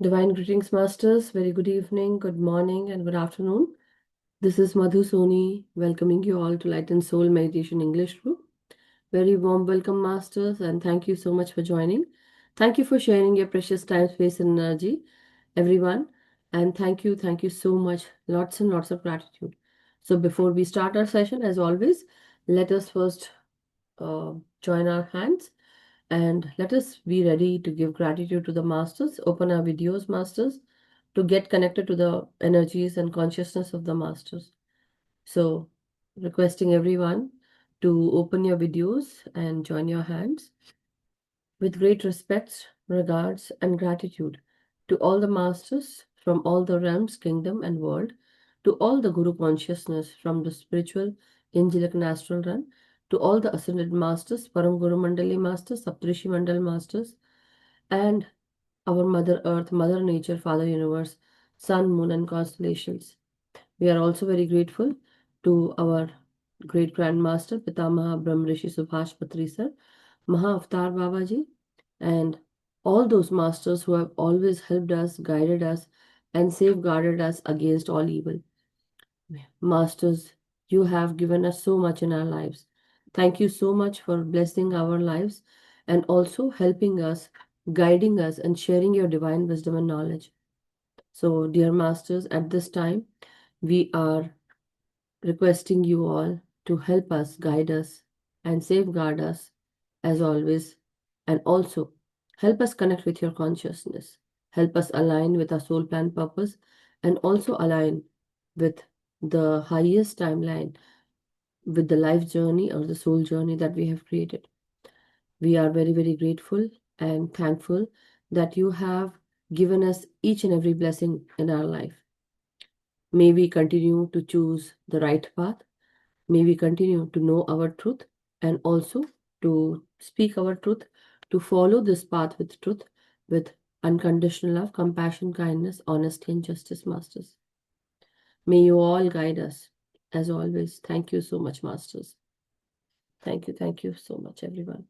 Divine greetings, Masters. Very good evening, good morning, and good afternoon. This is MADHU SONI welcoming you all to Light and Soul Meditation English Group. Very warm welcome, Masters, and thank you so much for joining. Thank you for sharing your precious time, space, and energy, everyone. And thank you so much. Lots and lots of gratitude. So, before we start our session, as always, let us first join our hands and let us be ready to give gratitude to the masters. Open our videos, masters, to get connected to the energies and consciousness of the masters. So, requesting everyone to open your videos and join your hands with great respect, regards, and gratitude to all the masters from all the realms, kingdom, and world, to all the Guru consciousness from the spiritual, angelic, and astral realm, to all the ascended masters, Param Guru Mandali masters, Saptrishi Mandal masters, and our Mother Earth, Mother Nature, Father Universe, Sun, Moon, and constellations. We are also very grateful to our great grandmaster, Pitamaha Brahm Rishi Subhash Patri sir, Maha Avatar Babaji, and all those masters who have always helped us, guided us, and safeguarded us against all evil. Masters, you have given us so much in our lives. Thank you so much for blessing our lives and also helping us, guiding us, and sharing your divine wisdom and knowledge. So, dear masters, at this time, we are requesting you all to help us, guide us, and safeguard us as always, and also help us connect with your consciousness, help us align with our soul plan purpose, and also align with the highest timeline, with the life journey or the soul journey that we have created. We are very, very grateful and thankful that you have given us each and every blessing in our life. May we continue to choose the right path. May we continue to know our truth and also to speak our truth, to follow this path with truth, with unconditional love, compassion, kindness, honesty, and justice, Masters. May you all guide us as always. Thank you so much, Masters. Thank you so much, everyone.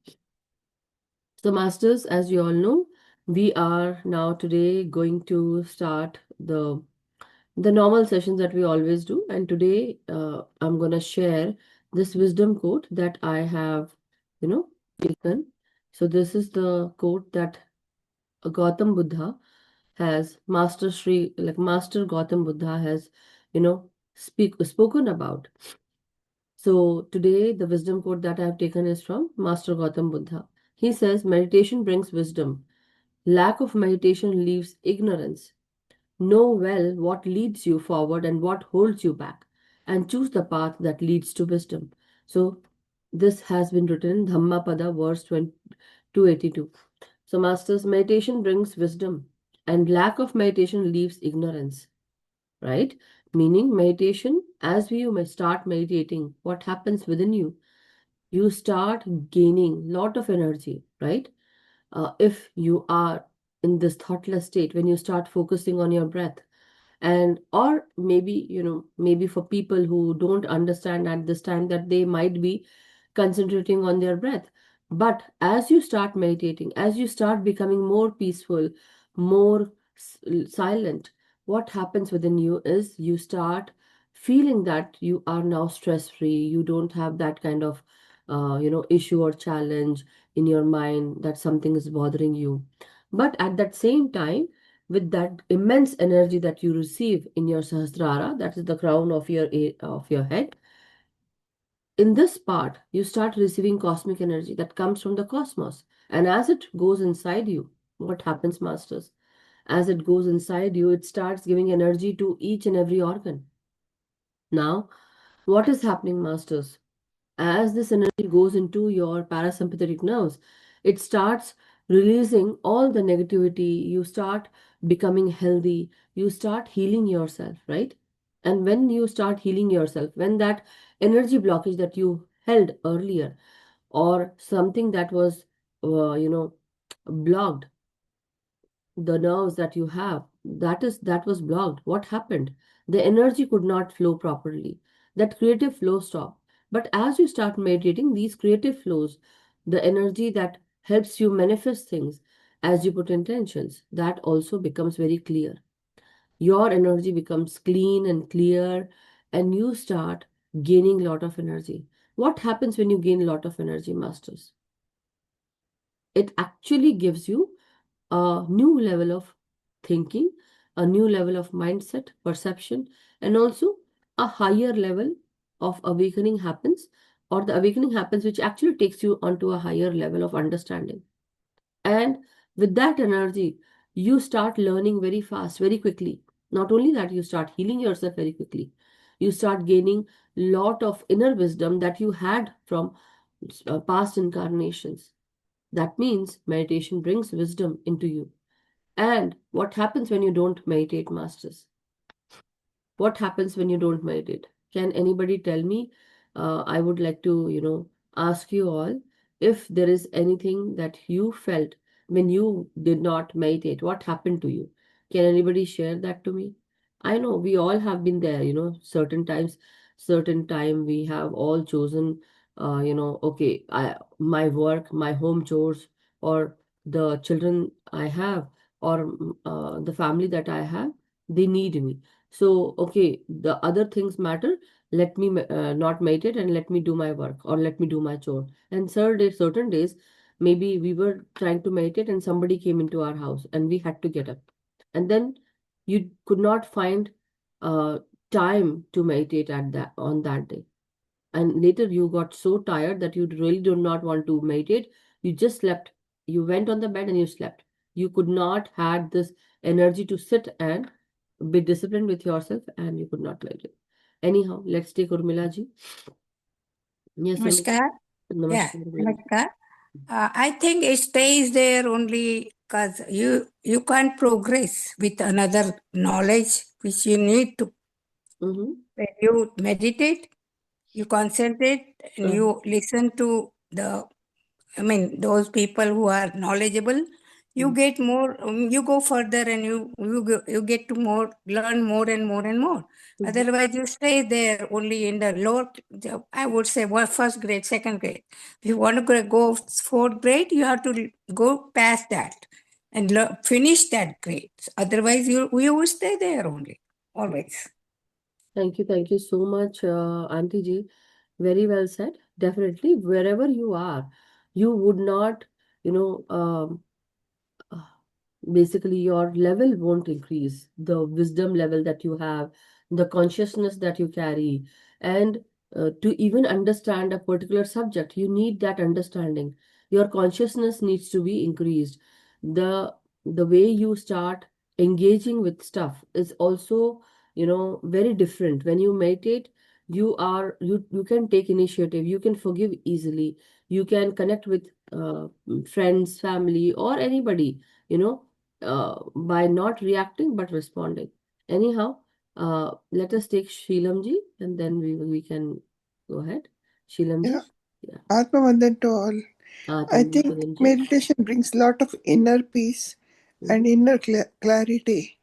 So, Masters, as you all know, we are now today going to start the normal sessions that we always do. And today I'm going to share this wisdom quote that I have, taken. So this is the quote that Gautam Buddha has, Master Gautam Buddha has, spoken about. So today the wisdom quote that I have taken is from Master Gautam Buddha. He says, meditation brings wisdom. Lack of meditation leaves ignorance. Know well what leads you forward and what holds you back, and choose the path that leads to wisdom. So, this has been written in Dhammapada, verse 282. So, Masters, meditation brings wisdom, and lack of meditation leaves ignorance, right? Meaning, meditation, as we may start meditating, what happens within you? You start gaining lot of energy, right? If you are in this thoughtless state, when you start focusing on your breath, and or maybe maybe for people who don't understand at this time that they might be concentrating on their breath, but as you start meditating, as you start becoming more peaceful, more silent, what happens within you is you start feeling that you are now stress free. You don't have that kind of issue or challenge in your mind that something is bothering you. But at that same time, with that immense energy that you receive in your sahasrara, that is the crown of your head, in this part you start receiving cosmic energy that comes from the cosmos. And as it goes inside you, what happens, masters? As it goes inside you, it starts giving energy to each and every organ. Now, what is happening, masters? As this energy goes into your parasympathetic nerves, it starts releasing all the negativity. You start becoming healthy. You start healing yourself, right? And when you start healing yourself, when that energy blockage that you held earlier, or something that was, blocked, the nerves that you have, that was blocked, what happened? The energy could not flow properly. That creative flow stopped. But as you start meditating, these creative flows, the energy that helps you manifest things, as you put intentions, that also becomes very clear. Your energy becomes clean and clear, and you start gaining a lot of energy. What happens when you gain a lot of energy, masters? It actually gives you a new level of thinking, a new level of mindset, perception, and also a higher level of awakening happens, or the awakening happens, which actually takes you onto a higher level of understanding. And with that energy, you start learning very fast, very quickly. Not only that, you start healing yourself very quickly. You start gaining lot of inner wisdom that you had from past incarnations. That means meditation brings wisdom into you. And what happens when you don't meditate, masters? What happens when you don't meditate? Can anybody tell me? I would like to, ask you all if there is anything that you felt when you did not meditate. What happened to you? Can anybody share that to me? I know we all have been there, certain times, certain time we have all chosen, okay, my work, my home chores, or the children I have, or the family that I have, they need me. So, okay, the other things matter. Let me not meditate and let me do my work or let me do my chore. And certain days, maybe we were trying to meditate and somebody came into our house and we had to get up. And then you could not find uh, time to meditate at that on that day. And later you got so tired that you really do not want to meditate. You just slept. You went on the bed and you slept. You could not had this energy to sit and be disciplined with yourself, and you could not meditate. Anyhow, let's take Urmila ji. Yes, Urmila. Namaskar. Yeah, Namaskar, Urmila ji. Namaskar. I think it stays there only because you can't progress with another knowledge which you need to. Mm-hmm. When you meditate, you concentrate, and Uh-huh. you listen to those people who are knowledgeable. You get more. You go further, and you get to learn more and more and more. Mm-hmm. Otherwise, you stay there only in the lower. I would say, first grade, second grade. If you want to go fourth grade, you have to go past that and finish that grade. Otherwise, you will stay there only always. Thank you so much, Auntie ji. Very well said. Definitely, wherever you are, you would not, you know, uh, basically your level won't increase. The wisdom level that you have, the consciousness that you carry, and to even understand a particular subject, you need that understanding. Your consciousness needs to be increased. The way you start engaging with stuff is also, very different. When you meditate, you can take initiative, you can forgive easily, you can connect with friends, family, or anybody, by not reacting but responding. Anyhow, let us take Sheelam ji and then we can go ahead. Sheelam Yeah, ji. Yeah. Atmavandan to all. I Thank you, think Sheelam ji. meditation brings a lot of inner peace and Mhm. inner clarity.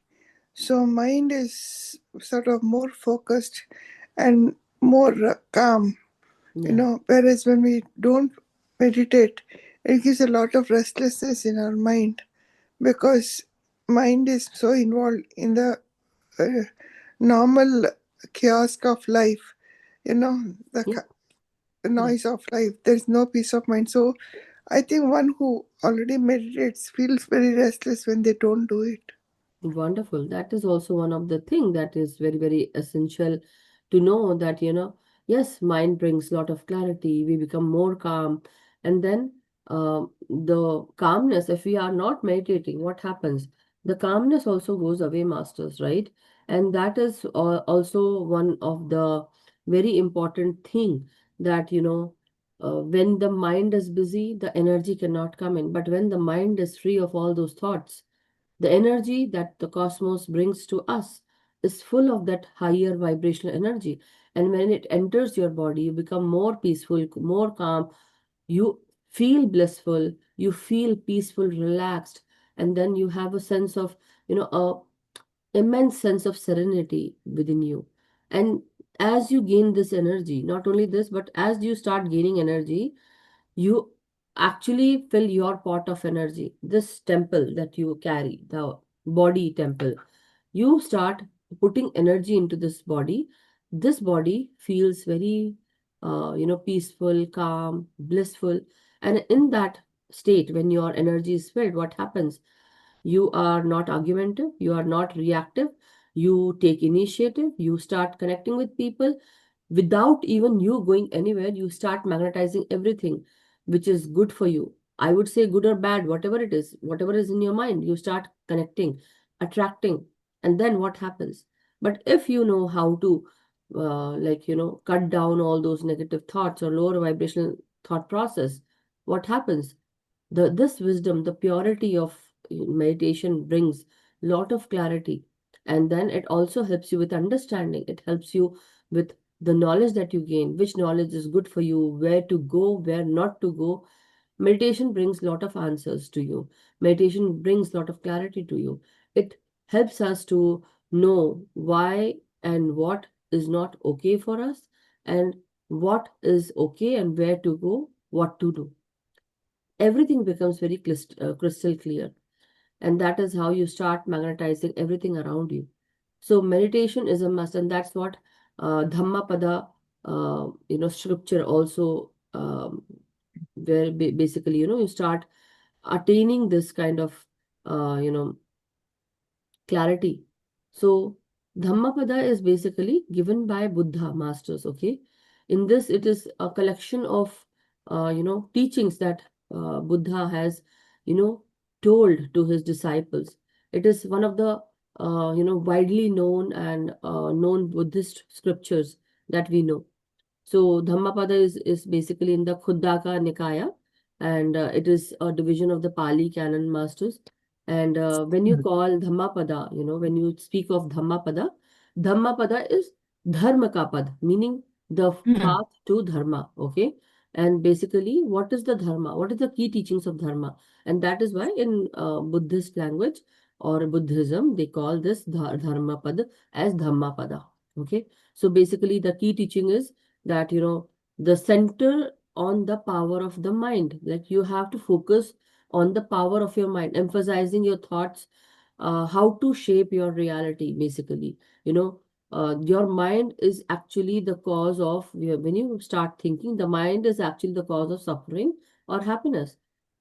So mind is sort of more focused and more calm. Yeah. Whereas when we don't meditate, it gives a lot of restlessness in our mind because mind is so involved in the uh, normal chaos of life. The Yeah. Correct. noise of life. There's no peace of mind. So I think one who already meditates feels very restless when they don't do it. Wonderful. That is also one of the thing that is very, very essential to know that, yes, mind brings a lot of clarity. We become more calm. And then the calmness, if we are not meditating, what happens? The calmness also goes away, masters, right? And that is also one of the very important thing that, when the mind is busy, the energy cannot come in. But when the mind is free of all those thoughts, the energy that the cosmos brings to us is full of that higher vibrational energy. And when it enters your body, you become more peaceful, more calm, you feel blissful, you feel peaceful, relaxed, and then you have a sense of, a immense sense of serenity within you. And as you gain this energy, not only this, but as you start gaining energy, you actually fill your pot of energy, this temple that you carry, the body temple. You start putting energy into this body. This body feels very, peaceful, calm, blissful. And in that state, when your energy is filled, what happens? You are not argumentative, you are not reactive, you take initiative, you start connecting with people without even you going anywhere. You start magnetizing everything which is good for you. I would say good or bad, whatever it is, whatever is in your mind, you start connecting, attracting. And then what happens? But if you know how to, cut down all those negative thoughts or lower vibrational thought process, what happens? This wisdom, the purity of meditation brings lot of clarity. And then it also helps you with understanding. It helps you with the knowledge that you gain, which knowledge is good for you, where to go, where not to go. Meditation brings lot of answers to you. Meditation brings lot of clarity to you. It helps us to know why and what is not okay for us, and what is okay, and where to go, what to do. Everything becomes very crystal clear. And that is how you start magnetizing everything around you. So meditation is a must, and that's what Dhammapada, scripture also, where basically, you start attaining this kind of, clarity. So Dhammapada is basically given by Buddha masters, okay? In this, it is a collection of, teachings that Buddha has, told to his disciples. It is one of the, widely known and known Buddhist scriptures that we know. So Dhammapada is basically in the Khuddaka Nikaya, and it is a division of the Pali Canon Masters. And when you call Dhammapada, when you speak of Dhammapada, Dhammapada is Dharma ka pad, meaning the path to Dharma, okay? And basically, what is the Dharma? What is the key teachings of Dharma? And that is why in Buddhist language or Buddhism, they call this Dharma pad as Dhammapada, okay? So basically, the key teaching is that the center on the power of the mind, like you have to focus on the power of your mind, emphasizing your thoughts, how to shape your reality. Basically, your mind is actually the cause of, when you start thinking, the mind is actually the cause of suffering or happiness.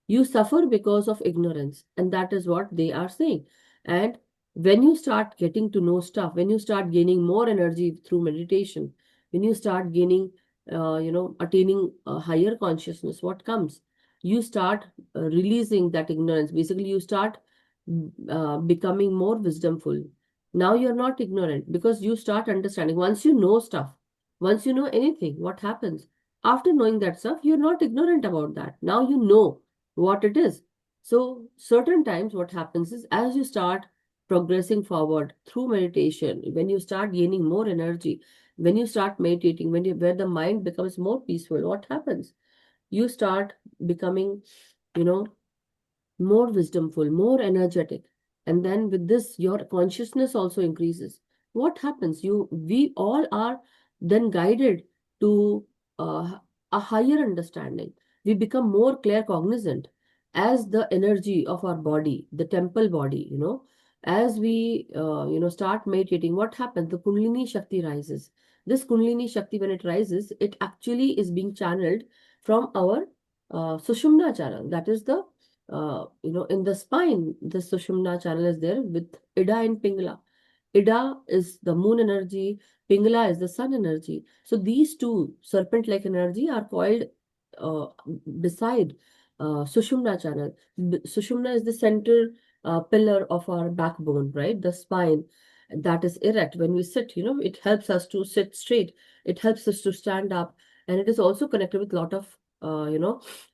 You suffer because of ignorance, and that is what they are saying. And when you start getting to know stuff, when you start gaining more energy through meditation, when you start gaining, attaining a higher consciousness, what comes? You start releasing that ignorance. Basically, you start becoming more wisdomful. Now you're not ignorant because you start understanding. Once you know stuff, once you know anything, what happens? After knowing that stuff, you're not ignorant about that. Now you know what it is. So certain times what happens is, as you start progressing forward through meditation, when you start gaining more energy, when you start meditating, where the mind becomes more peaceful, what happens? You start becoming, you know, more wisdomful, more energetic. And then with this, your consciousness also increases. What happens? We all are then guided to a higher understanding. We become more claircognizant as the energy of our body, the temple body, as we, start meditating. What happens? The Kundalini Shakti rises. This Kundalini Shakti, when it rises, it actually is being channeled from our Sushumna channel. That is the in the spine, the Sushumna channel is there with Ida and Pingala. Ida is the moon energy, Pingala is the sun energy. So these two serpent-like energy are coiled uh, beside Sushumna channel. Sushumna is the center pillar of our backbone, right? The spine that is erect. When we sit, it helps us to sit straight. It helps us to stand up, and it is also connected with a lot of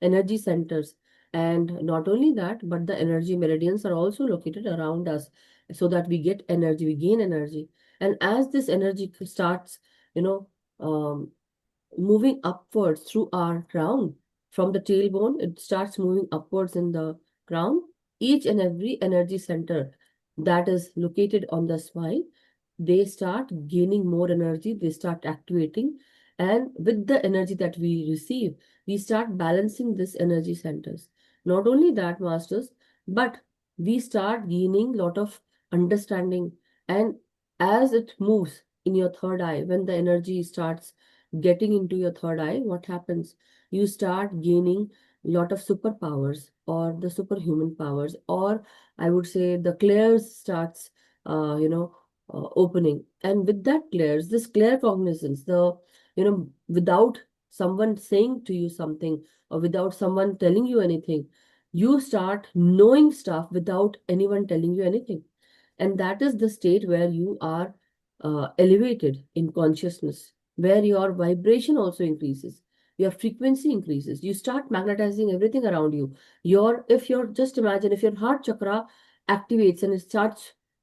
energy centers. And not only that, but the energy meridians are also located around us, so that we get energy, we gain energy. And as this energy starts, you know, um, moving upwards through our crown, from the tailbone, it starts moving upwards in the crown. Each and every energy center that is located on the spine, they start gaining more energy, they start activating, And with the energy that we receive, we start balancing this energy centers. Not only that, masters, but we start gaining lot of understanding. And as it moves in your third eye, when the energy starts getting into your third eye, what happens? You start gaining lot of superpowers or the superhuman powers, or I would say the clairs starts, opening. And with that clairs, this clear cognizance, without someone saying to you something or without someone telling you anything, you start knowing stuff without anyone telling you anything. And that is the state where you are elevated in consciousness, where your vibration also increases, your frequency increases. You start magnetizing everything around you. If you're just imagine if your heart chakra activates and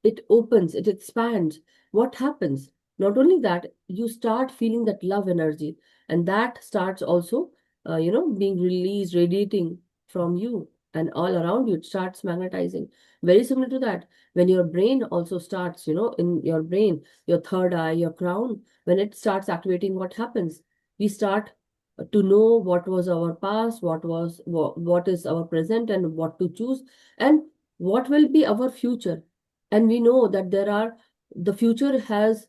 it opens, it expands, what happens? Not only that, you start feeling that love energy, and that starts also, being released, radiating from you and all around you. It starts magnetizing. Very similar to that, when your brain also starts, in your brain, your third eye, your crown, when it starts activating, what happens? We start to know what was our past, what is our present, and what to choose, and what will be our future. And we know that the future has,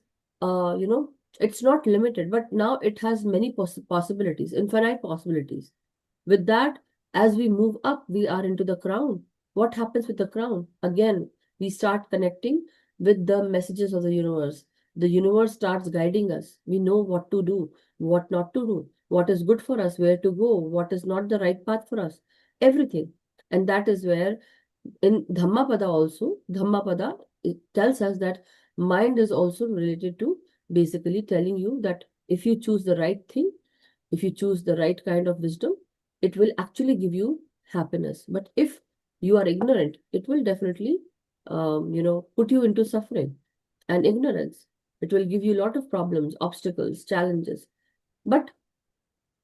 it's not limited, but now it has many possibilities, infinite possibilities. With that, as we move up, we are into the crown. What happens with the crown? Again, we start connecting with the messages of the universe. The universe starts guiding us. We know what to do, what not to do, what is good for us, where to go, what is not the right path for us, everything. And that is where in Dhammapada also, Dhammapada, it tells us that mind is also related to basically telling you that if you choose the right thing, if you choose the right kind of wisdom, it will actually give you happiness. But if you are ignorant, it will definitely, put you into suffering and ignorance. It will give you a lot of problems, obstacles, challenges. But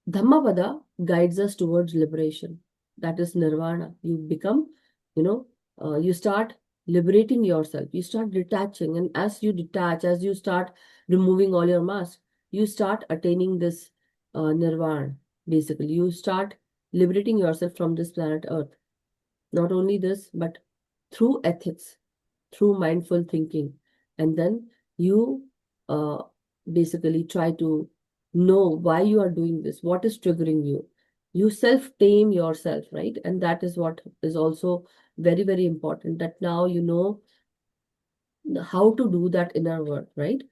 Dhammapada guides us towards liberation. That is nirvana. You become, you start liberating yourself. You start detaching. And as you detach, as you start removing all your masks, you start attaining this nirvana. Basically, you start liberating yourself from this planet Earth. Not only this, but through ethics, through mindful thinking. And then you uh, basically try to know why you are doing this, what is triggering you. You self-tame yourself, right? And that is what is also very, very important, that now you know how to do that inner work, right?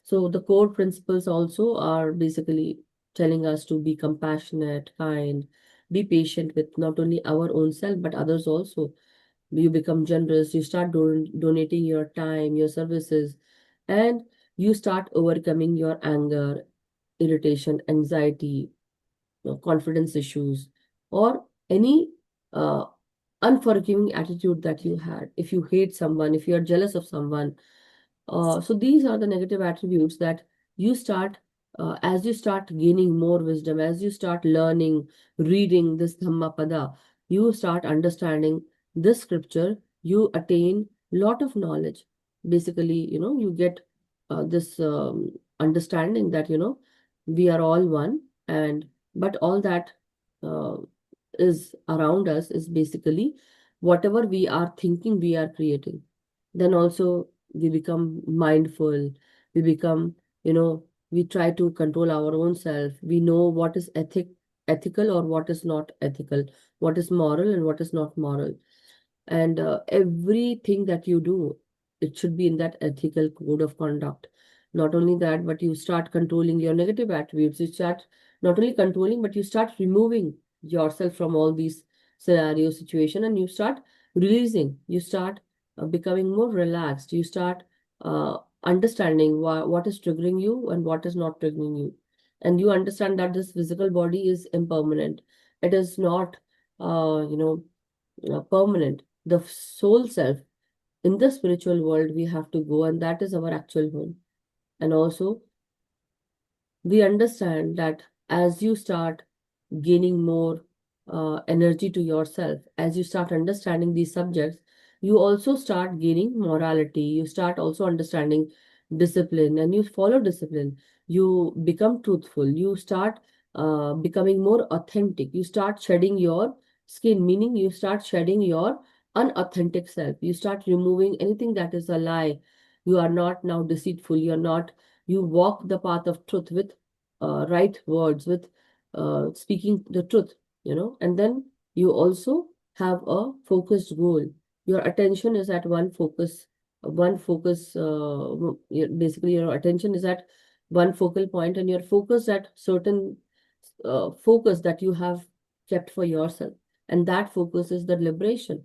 So the core principles also are basically telling us to be compassionate, kind, be patient with not only our own self, but others also. You become generous, you start donating your time, your services, and you start overcoming your anger, irritation, anxiety, confidence issues, or any uh, unforgiving attitude that you had. If you hate someone, if you are jealous of someone, so these are the negative attributes that you start, as you start gaining more wisdom, as you start learning, reading this Dhammapada, you start understanding this scripture, you attain lot of knowledge. Basically, you get this understanding that, we are all one, and but all that uh, is around us is basically whatever we are thinking, we are creating. Then also we become mindful, we become, we try to control our own self. We know what is ethical or what is not ethical, what is moral and what is not moral. And everything that you do, it should be in that ethical code of conduct. Not only that, but you start controlling your negative attributes. You start not only controlling, but you start removing yourself from all these scenario situation, and you start releasing. You start becoming more relaxed. You start understanding what is triggering you and what is not triggering you. And you understand that this physical body is impermanent. It is not, permanent. The soul self in the spiritual world, we have to go, and that is our actual home. And also, we understand that as you start gaining more energy to yourself, as you start understanding these subjects, you also start gaining morality. You start also understanding discipline, and you follow discipline. you become truthful, you start becoming more authentic, you start shedding your skin, meaning you start shedding your unauthentic self, you start removing anything that is a lie. You are not now deceitful, you're not, you walk the path of truth with right words, with speaking the truth, and then you also have a focused goal. Your attention is at one focus, basically your attention is at one focal point, and you're focused at certain focus that you have kept for yourself, and that focus is the liberation.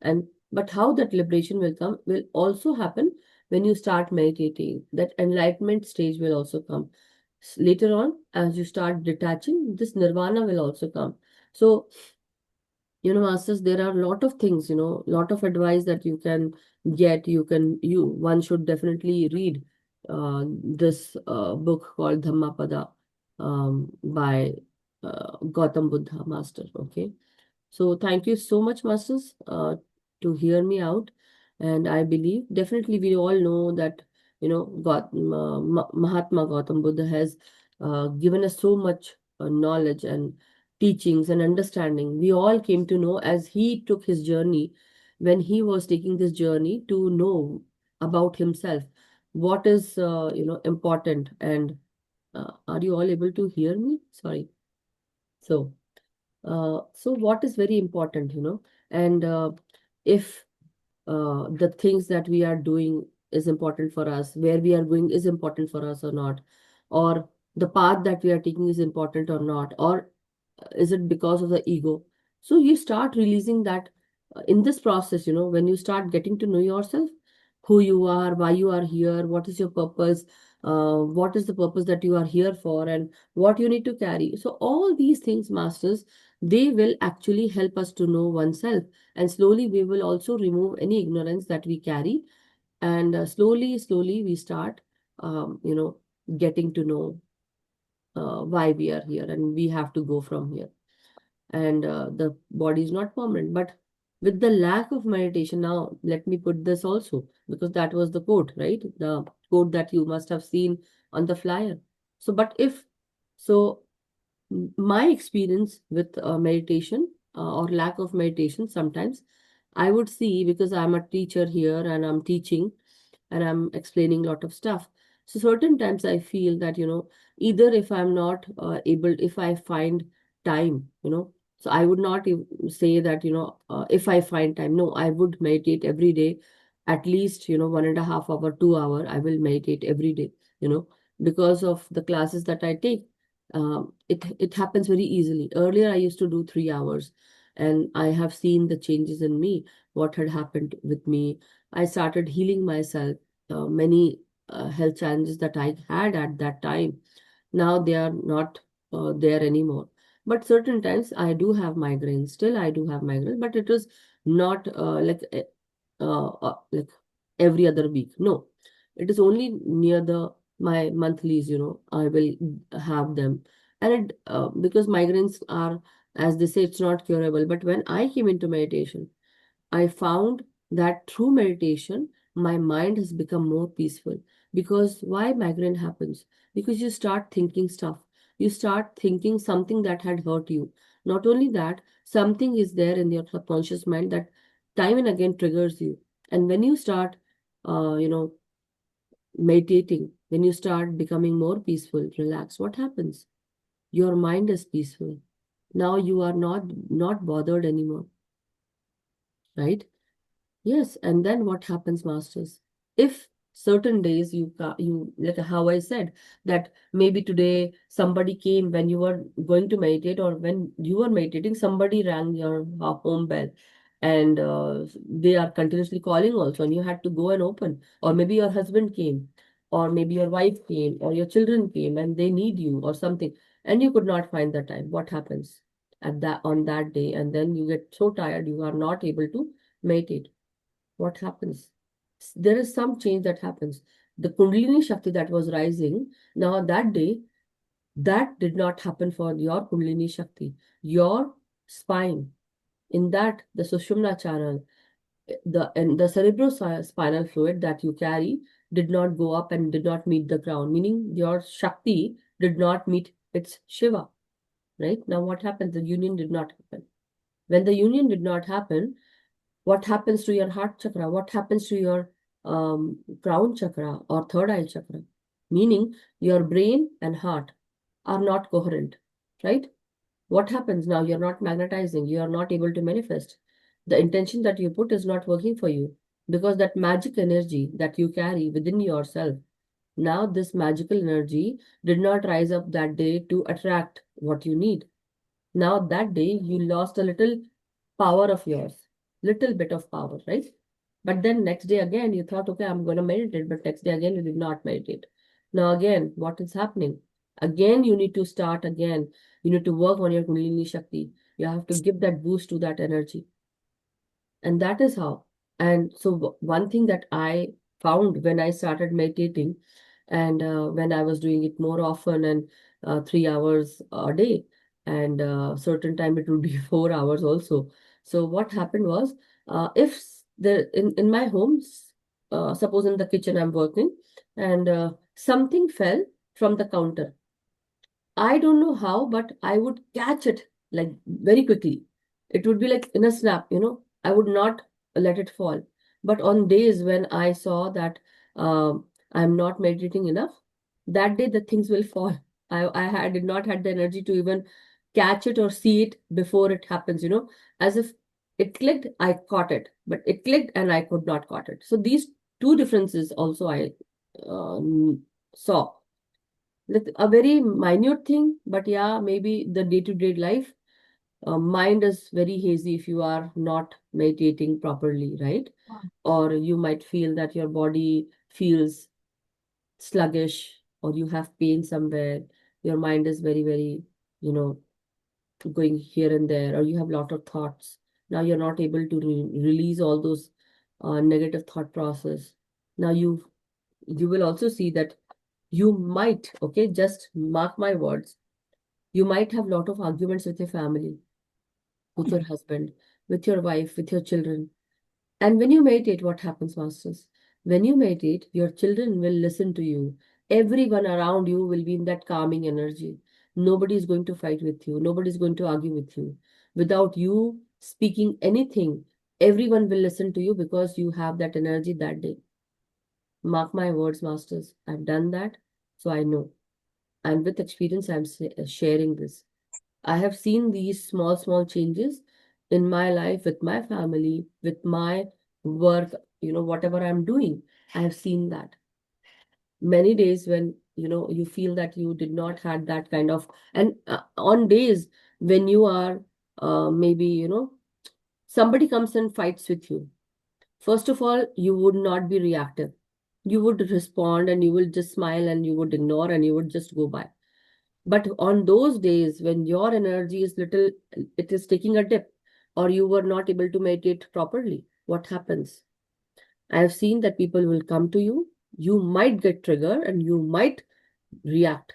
And but how that liberation will come will also happen when you start meditating. That enlightenment stage will also come later on. As you start detaching, this nirvana will also come. So, masters, there are a lot of things, lot of advice that you can get. One should definitely read this book called Dhammapada by Gautam Buddha Master. Okay. So thank you so much, masters, to hear me out. And I believe definitely we all know that, Mahatma Gautam Buddha has given us so much knowledge and teachings and understanding. We all came to know as he took his journey, when he was taking this journey to know about himself, what is, important. And are you all able to hear me? Sorry. So what is very important, and if the things that we are doing is important for us, where we are going is important for us or not, or the path that we are taking is important or not, or is it because of the ego? So you start releasing that in this process, when you start getting to know yourself, who you are, why you are here, what is your purpose, what is the purpose that you are here for, and what you need to carry. So all these things, masters, they will actually help us to know oneself, and slowly we will also remove any ignorance that we carry, and slowly we start getting to know why we are here, and we have to go from here. And the body is not permanent. But with the lack of meditation, now let me put this also, because that was the quote, right? The quote that you must have seen on the flyer. So, but if so, my experience with meditation or lack of meditation, sometimes I would see, because I'm a teacher here and I'm teaching and I'm explaining a lot of stuff. So certain times I feel that, either if I'm not able, if I find time, so I would not say that, if I find time, no, I would meditate every day, at least, 1.5 hour, 2 hour, I will meditate every day, because of the classes that I take. It happens very easily. Earlier, I used to do 3 hours, and I have seen the changes in me, what had happened with me. I started healing myself. Many health challenges that I had at that time, now they are not there anymore. But certain times I do have migraines. Still, I do have migraines, but it is not like every other week. No, it is only near the my monthlies. I will have them, and because migraines are, as they say, it's not curable. But when I came into meditation, I found that through meditation, my mind has become more peaceful. Because why migraine happens? Because you start thinking stuff. You start thinking something that had hurt you. Not only that, something is there in your subconscious mind that time and again triggers you. And when you start, meditating, when you start becoming more peaceful, relaxed, what happens? Your mind is peaceful. Now you are not bothered anymore, right? Yes, and then what happens, masters? If certain days you like how I said that maybe today somebody came when you were going to meditate, or when you were meditating, somebody rang your home bell, and they are continuously calling also, and you had to go and open, or maybe your husband came, or maybe your wife came, or your children came, and they need you or something, and you could not find the time. What happens at that on that day? And then you get so tired, you are not able to meditate. What happens? There is some change that happens. The Kundalini Shakti that was rising, now that day, that did not happen for your Kundalini Shakti. Your spine, in that, the Sushumna channel, the cerebrospinal fluid that you carry, did not go up and did not meet the ground, meaning your Shakti did not meet its Shiva, right? Now what happens? The union did not happen. When the union did not happen, what happens to your heart chakra? What happens to your crown chakra or third eye chakra? Meaning your brain and heart are not coherent, right? What happens now? You're not magnetizing, you are not able to manifest. The intention that you put is not working for you because that magic energy that you carry within yourself, now this magical energy did not rise up that day to attract what you need. Now that day you lost a little power of yours, little bit of power, right? But then next day again you thought, okay, I'm going to meditate, but next day again you did not meditate. Now again, what is happening? Again, you need to start again. You need to work on your Kundalini Shakti. You have to give that boost to that energy. And that is how. And so one thing that I found when I started meditating and when I was doing it more often and 3 hours a day, and certain time it would be 4 hours also. So what happened was, if in my home, suppose in the kitchen I'm working, and something fell from the counter. I don't know how, but I would catch it like very quickly. It would be like in a snap, I would not let it fall. But on days when I saw that I'm not meditating enough, that day the things will fall. I did not had the energy to even catch it or see it before it happens, as if it clicked, I caught it, but it clicked and I could not caught it. So these two differences also I saw. Like a very minute thing, but yeah, maybe the day-to-day life, mind is very hazy if you are not meditating properly, right? Or you might feel that your body feels sluggish, or you have pain somewhere. Your mind is very, very, you know, going here and there, or you have a lot of thoughts. Now you're not able to release all those negative thought process. Now you will also see that you might, okay, just mark my words, you might have a lot of arguments with your family, with your husband, with your wife, with your children. And when you meditate, what happens, masters? When you meditate, your children will listen to you. Everyone around you will be in that calming energy. Nobody is going to fight with you. Nobody is going to argue with you. Without you speaking anything, everyone will listen to you because you have that energy that day. Mark my words, masters. I've done that, so I know. And with experience, I'm sharing this. I have seen these small, small changes in my life, with my family, with my work, whatever I'm doing. I have seen that. Many days when, you feel that you did not had that kind of, and on days when you are, maybe, somebody comes and fights with you. First of all, you would not be reactive. You would respond and you will just smile and you would ignore and you would just go by. But on those days when your energy is little, it is taking a dip, or you were not able to meditate properly, what happens? I have seen that people will come to you, you might get triggered and you might react.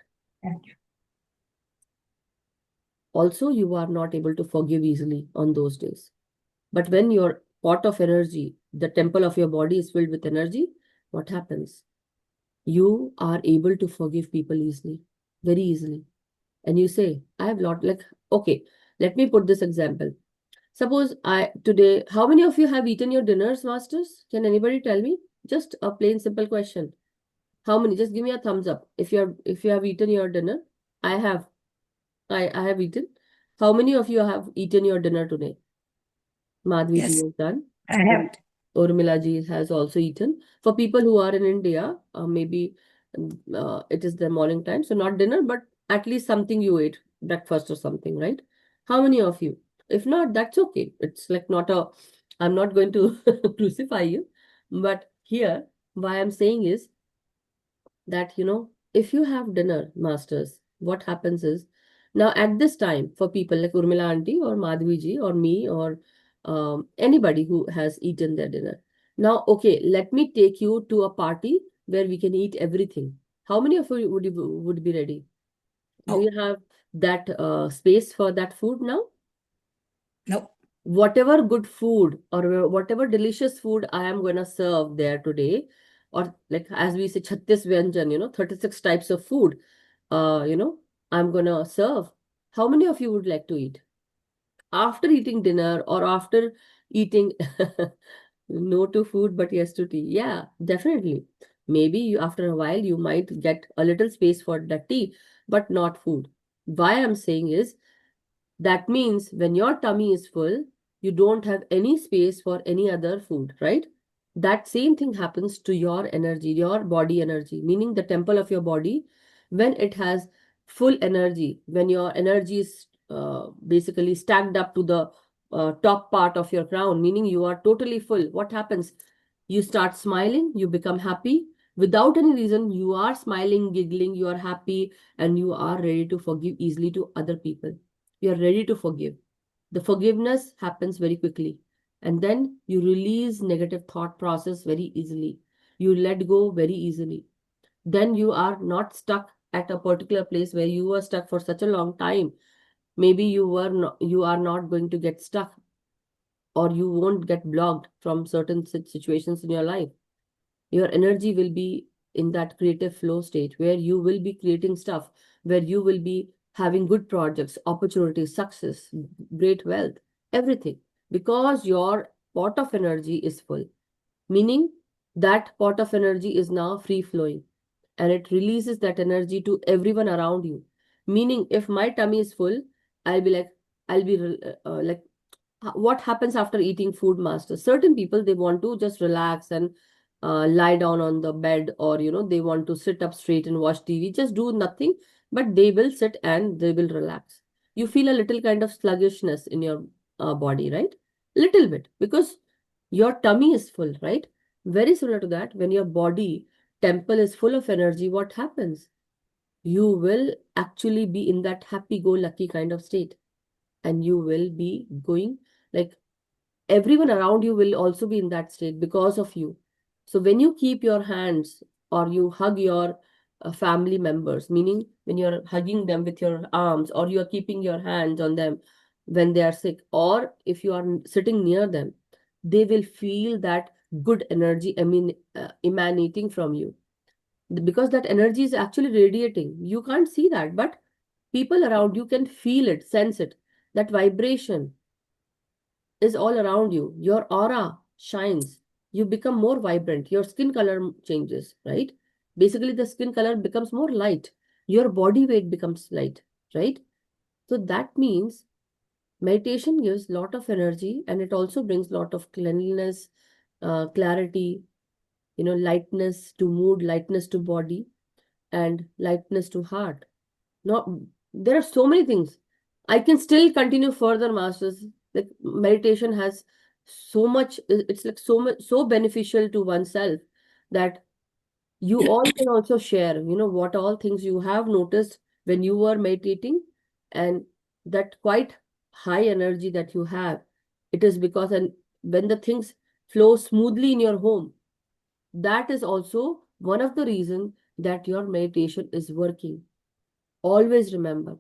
Also, you are not able to forgive easily on those days. But when your pot of energy, the temple of your body is filled with energy, what happens? You are able to forgive people easily, very easily. And you say, I have lot, like, okay, let me put this example. Suppose today, how many of you have eaten your dinners, masters? Can anybody tell me? Just a plain simple question. How many? Just give me a thumbs up if you have eaten your dinner. I have. I have eaten. How many of you have eaten your dinner today? Madhvi ji Yes, has done. I have. Urmila ji has also eaten. For people who are in India, maybe it is the morning time, so not dinner, but at least something you ate, breakfast or something, right? How many of you? If not, that's okay. It's like I'm not going to crucify you. But here, why I'm saying is that, if you have dinner, masters, what happens is, now at this time, for people like Urmila auntie or Madhvi ji or me or anybody who has eaten their dinner. Now, okay, let me take you to a party where we can eat everything. How many of you would be ready? Do you have that space for that food now? No. Whatever good food or whatever delicious food I am going to serve there today, or like as we say, 36 vyanjan, 36 types of food, I'm gonna serve. How many of you would like to eat? After eating dinner or after eating no to food but yes to tea? Yeah, definitely. Maybe you, after a while you might get a little space for the tea, but not food. Why I'm saying is that means when your tummy is full, you don't have any space for any other food, right? That same thing happens to your energy, your body energy, meaning the temple of your body. When it has full energy, when your energy is basically stacked up to the top part of your crown, meaning you are totally full, what happens? You start smiling, you become happy. Without any reason, you are smiling, giggling, you are happy, and you are ready to forgive easily to other people. You're ready to forgive. The forgiveness happens very quickly. And then you release negative thought process very easily. You let go very easily. Then you are not stuck at a particular place where you were stuck for such a long time. Maybe you are not going to get stuck, or you won't get blocked from certain situations in your life. Your energy will be in that creative flow state where you will be creating stuff, where you will be having good projects, opportunities, success, great wealth, everything, because your pot of energy is full, meaning that pot of energy is now free flowing, and it releases that energy to everyone around you. Meaning, if my tummy is full, I'll be like, I'll be like, what happens after eating food, master? Certain people, they want to just relax and lie down on the bed, or they want to sit up straight and watch TV, just do nothing, but they will sit and they will relax. You feel a little kind of sluggishness in your body, right? Little bit, because your tummy is full, right? Very similar to that, when your body temple is full of energy, what happens? You will actually be in that happy-go-lucky kind of state, and you will be going like, everyone around you will also be in that state because of you. So when you keep your hands, or you hug your family members, meaning when you're hugging them with your arms, or you are keeping your hands on them when they are sick, or if you are sitting near them, they will feel that good energy, emanating from you, because that energy is actually radiating. You can't see that, but people around you can feel it, sense it. That vibration is all around you. Your aura shines. You become more vibrant. Your skin color changes, right? Basically, the skin color becomes more light. Your body weight becomes light, right? So that means meditation gives lot of energy, and it also brings lot of cleanliness, clarity, lightness to mood, lightness to body, and lightness to heart. No, there are so many things. I can still continue further, masters. Like, meditation has so much, it's like so much, so beneficial to oneself, that you all can also share, what all things you have noticed when you were meditating, and that quite high energy that you have. It is because, and when the things flow smoothly in your home, that is also one of the reasons that your meditation is working. Always remember.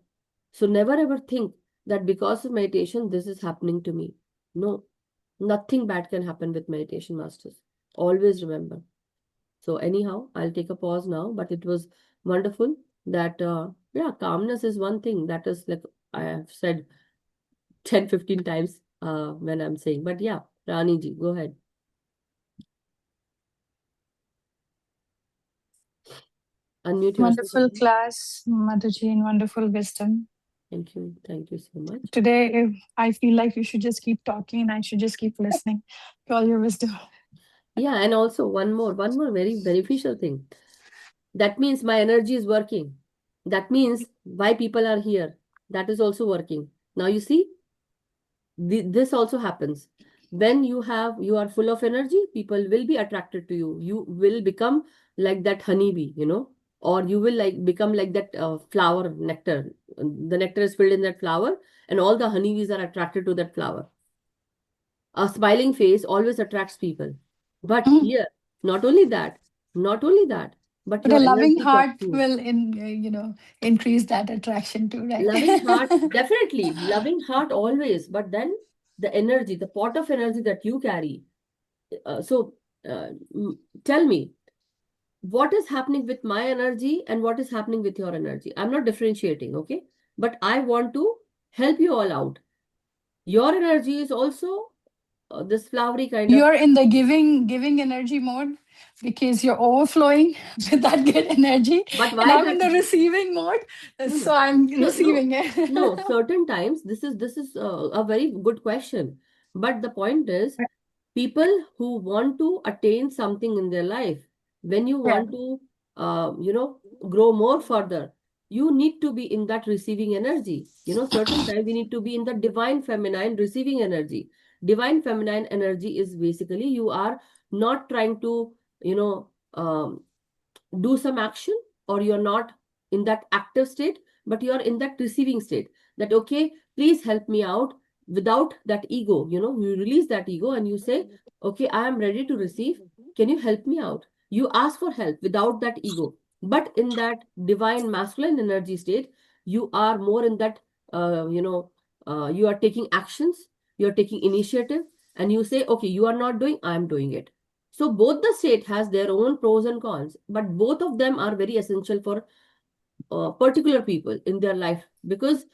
So never ever think that because of meditation, this is happening to me. No, nothing bad can happen with meditation, masters. Always remember. So anyhow, I'll take a pause now, but it was wonderful that, yeah, calmness is one thing that is like I have said 10, 15 times when I'm saying. But yeah, Rani ji, go ahead. Unmute yourself. Wonderful class, Madhuji, and wonderful wisdom. Thank you. Thank you so much. Today, I feel like you should just keep talking and I should just keep listening to all your wisdom. Yeah, and also one more very beneficial thing. That means my energy is working. That means why people are here. That is also working. Now you see, this also happens. When you are full of energy, people will be attracted to you. You will become like that honeybee, or you will become like that flower nectar. The nectar is filled in that flower, and all the honeybees are attracted to that flower. A smiling face always attracts people. But here, not only that, but But a your loving energy gets heart too. will, increase that attraction too, right? Loving heart, definitely. Loving heart always. But then the energy, the pot of energy that you carry. So tell me, what is happening with my energy and what is happening with your energy. I'm not differentiating, okay? But I want to help you all out. Your energy is also this flowery kind of, You're in the giving energy mode because you're overflowing with that good energy, but and why I'm in that? the receiving mode, No, so no. I'm So, no, receiving it. no, certain times this is a very good question. But the point is, people who want to attain something in their life, when you Yeah, want to, grow more further, you need to be in that receiving energy. Certain time we need to be in the divine feminine receiving energy. Divine feminine energy is basically you are not trying to, you know, do some action, or you're not in that active state, but you're in that receiving state, that okay, please help me out, without that ego. You release that ego and you say, okay, I am ready to receive, can you help me out? You ask for help without that ego, but in that divine masculine energy state, you are more in that, you are taking actions, you're taking initiative, and you say, okay, you are not doing, I am doing it. So both the state has their own pros and cons, but both of them are very essential for particular people in their life, because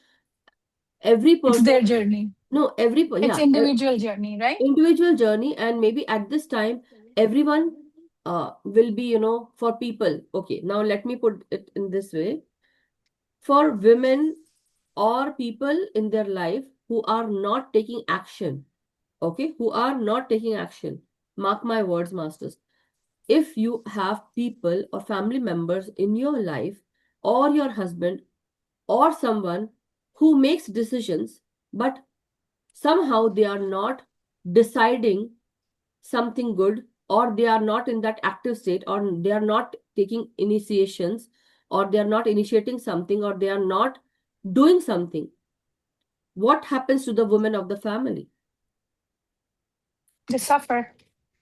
every it's person, their journey. no, It's individual journey, right? individual journey, and maybe at this time, everyone will be, for people. Okay, now let me put it in this way. For women or people in their life who are not taking action, okay, who are not taking action, mark my words, masters. If you have people or family members in your life, or your husband, or someone who makes decisions, but somehow they are not deciding something good, or they are not in that active state, or they are not taking initiations, or they are not initiating something, or they are not doing something, what happens to the women of the family? They suffer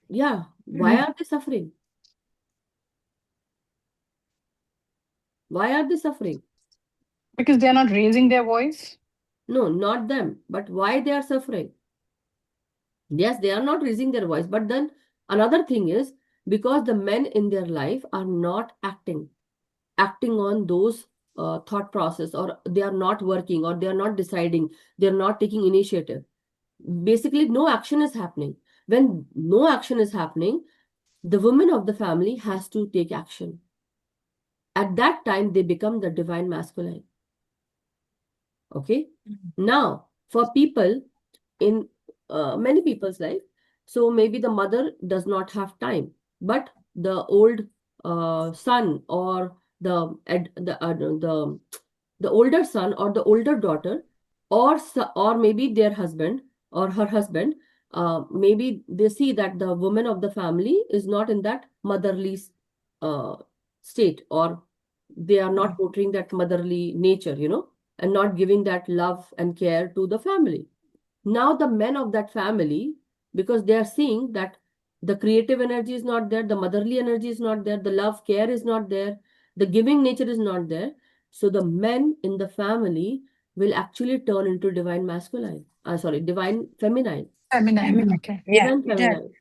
Yeah, why are they suffering? Why are they suffering? because they're not raising their voice. No, not them, but why they are suffering? Yes, they are not raising their voice, but then another thing is, because the men in their life are not acting on those thought process, or they are not working, or they are not deciding, they are not taking initiative. Basically, no action is happening. When no action is happening, the woman of the family has to take action. At that time, they become the divine masculine. Okay. Now, for people in many people's life, so maybe the mother does not have time, but the old son, or the older son, or the older daughter, or maybe their husband or her husband, maybe they see that the woman of the family is not in that motherly uh, state, or they are not portraying that motherly nature, and not giving that love and care to the family. Now the men of that family, because they are seeing that the creative energy is not there, the motherly energy is not there, the love care is not there, the giving nature is not there. So the men in the family will actually turn into divine masculine. Sorry, divine feminine. Feminine. Okay. Yeah, Divine it does. feminine.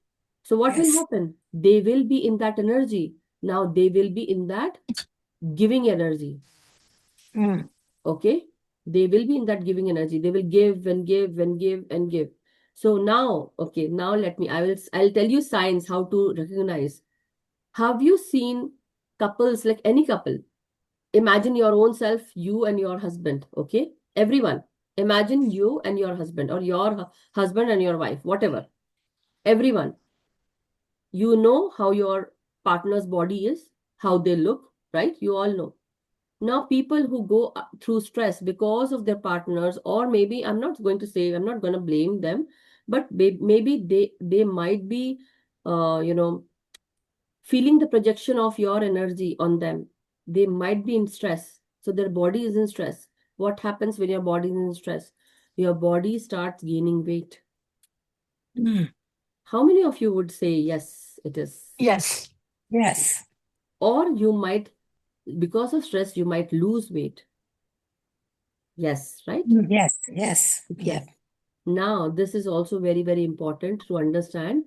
So what will Yes. happen? They will be in that energy. Now they will be in that giving energy. Mm. Okay, they will be in that giving energy. They will give and give and give and give. So now, okay, now I'll tell you signs how to recognize. Have you seen couples, like any couple? Imagine your own self, you and your husband. Okay, everyone, imagine you and your husband, or your husband and your wife, whatever. Everyone, you know how your partner's body is, how they look, right? You all know. Now, people who go through stress because of their partners, or maybe, I'm not going to say, I'm not going to blame them, but maybe they might be, feeling the projection of your energy on them. They might be in stress, so their body is in stress. What happens when your body is in stress? Your body starts gaining weight. Mm. How many of you would say yes, it is? Yes. Yes. Or you might, because of stress, you might lose weight. Yes, right? Yes. Yes. Yeah. Yes. Now, this is also very, very important to understand.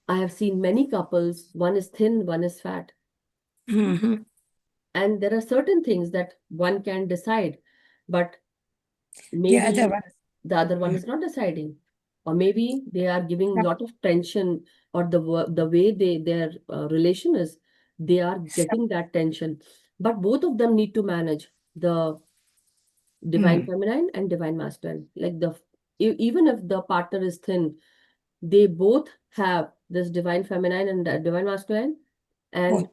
I have seen many couples, one is thin, one is fat. Mhm. And there are certain things that one can decide, but The other maybe one. the other one is not deciding, or maybe they are giving a lot of tension, or the way their relation is, they are getting that tension. But both of them need to manage the divine feminine and divine masculine. Like even if the partner is thin, they both have this divine feminine and divine masculine, and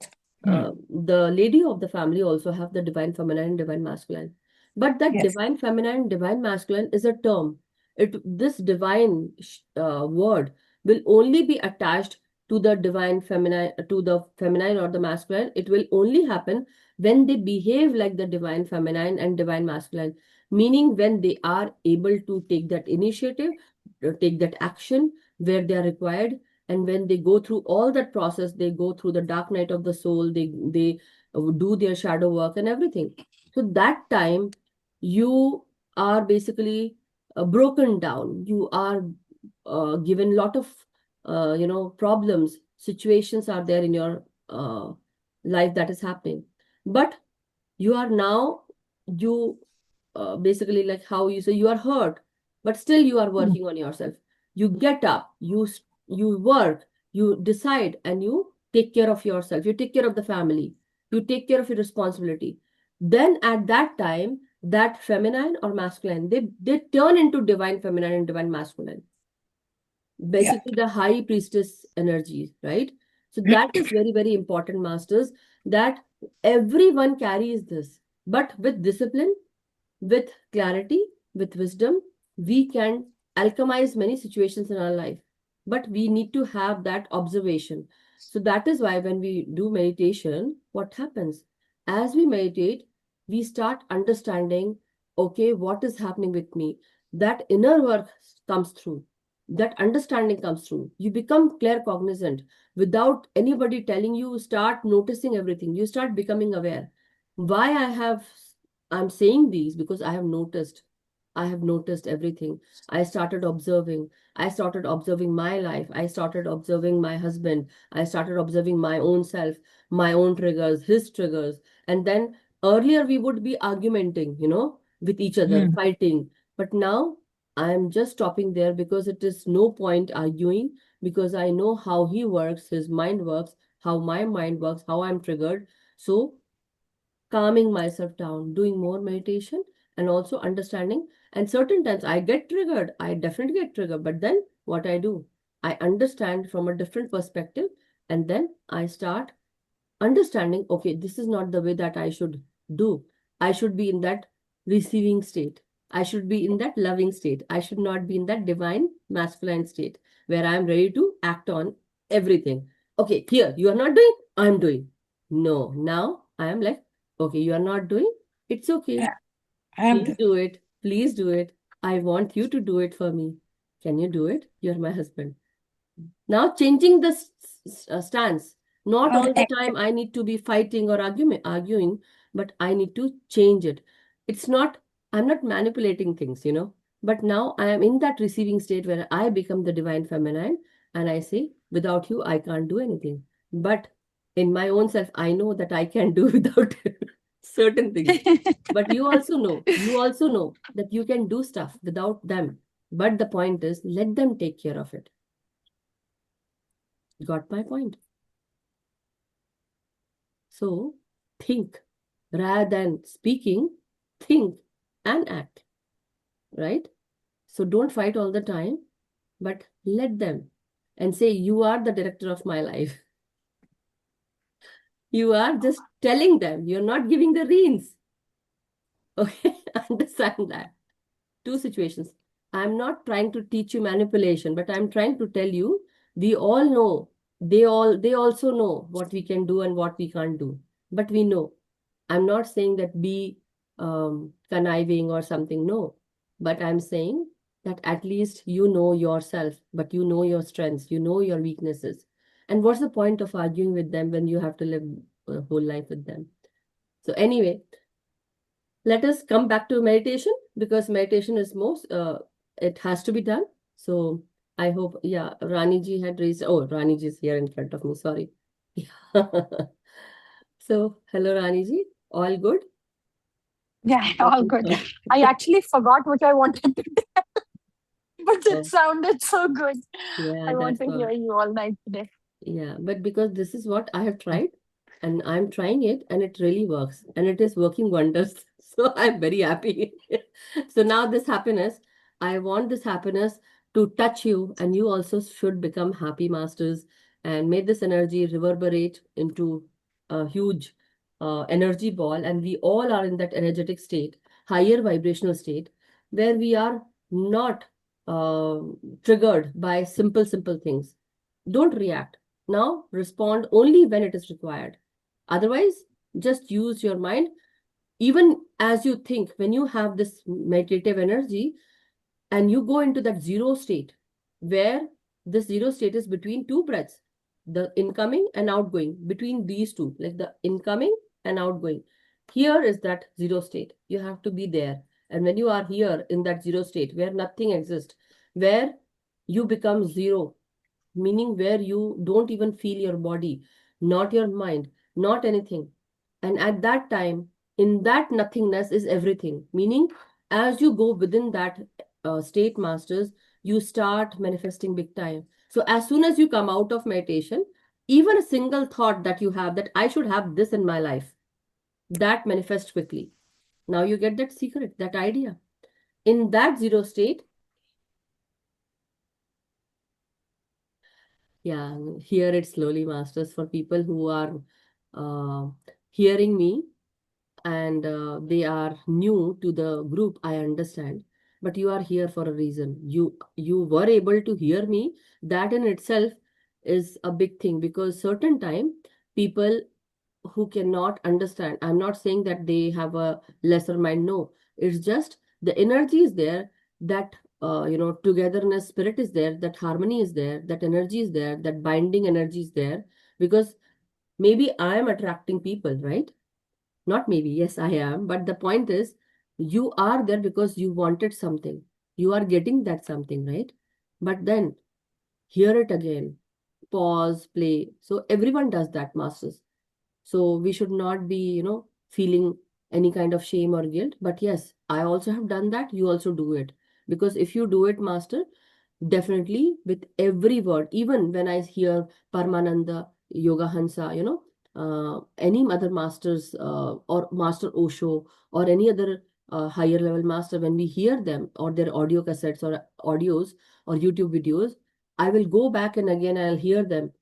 Both. the lady of the family also have the divine feminine and divine masculine. But that Yes. divine feminine, divine masculine is a term. This divine word will only be attached to the divine feminine, to the feminine or the masculine. It will only happen when they behave like the divine feminine and divine masculine, meaning when they are able to take that initiative, take that action where they are required, and when they go through all that process, they go through the dark night of the soul, they do their shadow work and everything. So that time you are basically broken down, you are given lot of problems, situations are there in your life that is happening. But you are now, you basically, like how you say, you are hurt, but still you are working on yourself. You get up, you work, you decide, and you take care of yourself, you take care of the family, you take care of your responsibility. Then at that time, that feminine or masculine, they turn into divine feminine and divine masculine, Yeah. basically the high priestess energy, right? So that is very, very important, masters, that everyone carries this, but with discipline, with clarity, with wisdom, we can alchemize many situations in our life. But we need to have that observation. So that is why when we do meditation, what happens? As we meditate, we start understanding, okay, what is happening with me? That inner work comes through. That understanding comes through. You become claircognizant without anybody telling you, start noticing everything. You start becoming aware. Why I'm saying these, because I have noticed. I have noticed everything. I started observing. I started observing my life. I started observing my husband. I started observing my own self, my own triggers, his triggers. And then earlier we would be argumenting, with each other, fighting. But now I am just stopping there, because it is no point arguing, because I know how he works, his mind works, how my mind works, how I'm triggered. So calming myself down, doing more meditation, and also understanding. And certain times I get triggered. I definitely get triggered. But then what I do, I understand from a different perspective, and then I start understanding, okay, this is not the way that I should do. I should be in that receiving state. I should be in that loving state. I should not be in that divine masculine state where I'm ready to act on everything. Okay, here, you are not doing, I'm doing. No, now I am like, okay, you are not doing, it's okay. Yeah. I am Please the. do it. Please do it. I want you to do it for me. Can you do it? You're my husband. Now changing the stance. Not all the time I need to be fighting or arguing, but I need to change it. It's not, I'm not manipulating things. But now I am in that receiving state where I become the divine feminine, and I say, without you, I can't do anything. But in my own self, I know that I can do without certain things. But you also know that you can do stuff without them. But the point is, let them take care of it. Got my point? So think rather than speaking, think and act, right? So don't fight all the time, but let them, and say, you are the director of my life. You are just telling them, you're not giving the reins. Okay, understand that. Two situations. I'm not trying to teach you manipulation, but I'm trying to tell you, we all know, they also know what we can do and what we can't do. But we know. I'm not saying that be conniving or something, no. But I'm saying that at least you know yourself, but you know your strengths, you know your weaknesses. And what's the point of arguing with them when you have to live a whole life with them? So anyway, let us come back to meditation, because meditation is most, it has to be done. So I hope, yeah, Rani ji had raised, oh, Rani ji is here in front of me, sorry. So, hello Raniji, all good? Yeah, all good. I actually forgot what I wanted to do, but it Oh, sounded so good. yeah, I want that's to all. hear you all night today. Yeah, but because this is what I have tried and I'm trying it and it really works and it is working wonders. So I'm very happy. So now this happiness, I want this happiness to touch you and you also should become happy masters and make this energy reverberate into a huge energy ball, and we all are in that energetic state, higher vibrational state, where we are not uh, triggered by simple things. Don't react. Now respond only when it is required. Otherwise, just use your mind. Even as you think, when you have this meditative energy and you go into that zero state, where this zero state is between two breaths, the incoming and outgoing, between these two, like the incoming and outgoing. Here is that zero state. You have to be there. And when you are here in that zero state where nothing exists, where you become zero, meaning where you don't even feel your body, not your mind, not anything. And at that time, in that nothingness is everything. Meaning, as you go within that state, masters, you start manifesting big time. So, as soon as you come out of meditation, even a single thought that you have that I should have this in my life, that manifests quickly. Now you get that secret, that idea. In that zero state, yeah, hear it slowly, masters, for people who are uh, hearing me and they are new to the group, I understand. But you are here for a reason. You were able to hear me. That in itself is a big thing, because certain time people who cannot understand, I'm not saying that they have a lesser mind. No, it's just the energy is there, that togetherness spirit is there, that harmony is there, that energy is there, that binding energy is there. Because maybe I am attracting people, right? Not maybe, yes, I am. But the point is, you are there because you wanted something. You are getting that something, right? But then hear it again, pause, play. So everyone does that, masters. So we should not be, feeling any kind of shame or guilt. But yes, I also have done that. You also do it. Because if you do it, master, definitely with every word, even when I hear Paramananda, Yoga Hansa, any other masters or Master Osho or any other higher level master, when we hear them or their audio cassettes or audios or YouTube videos, I will go back and again I'll hear them,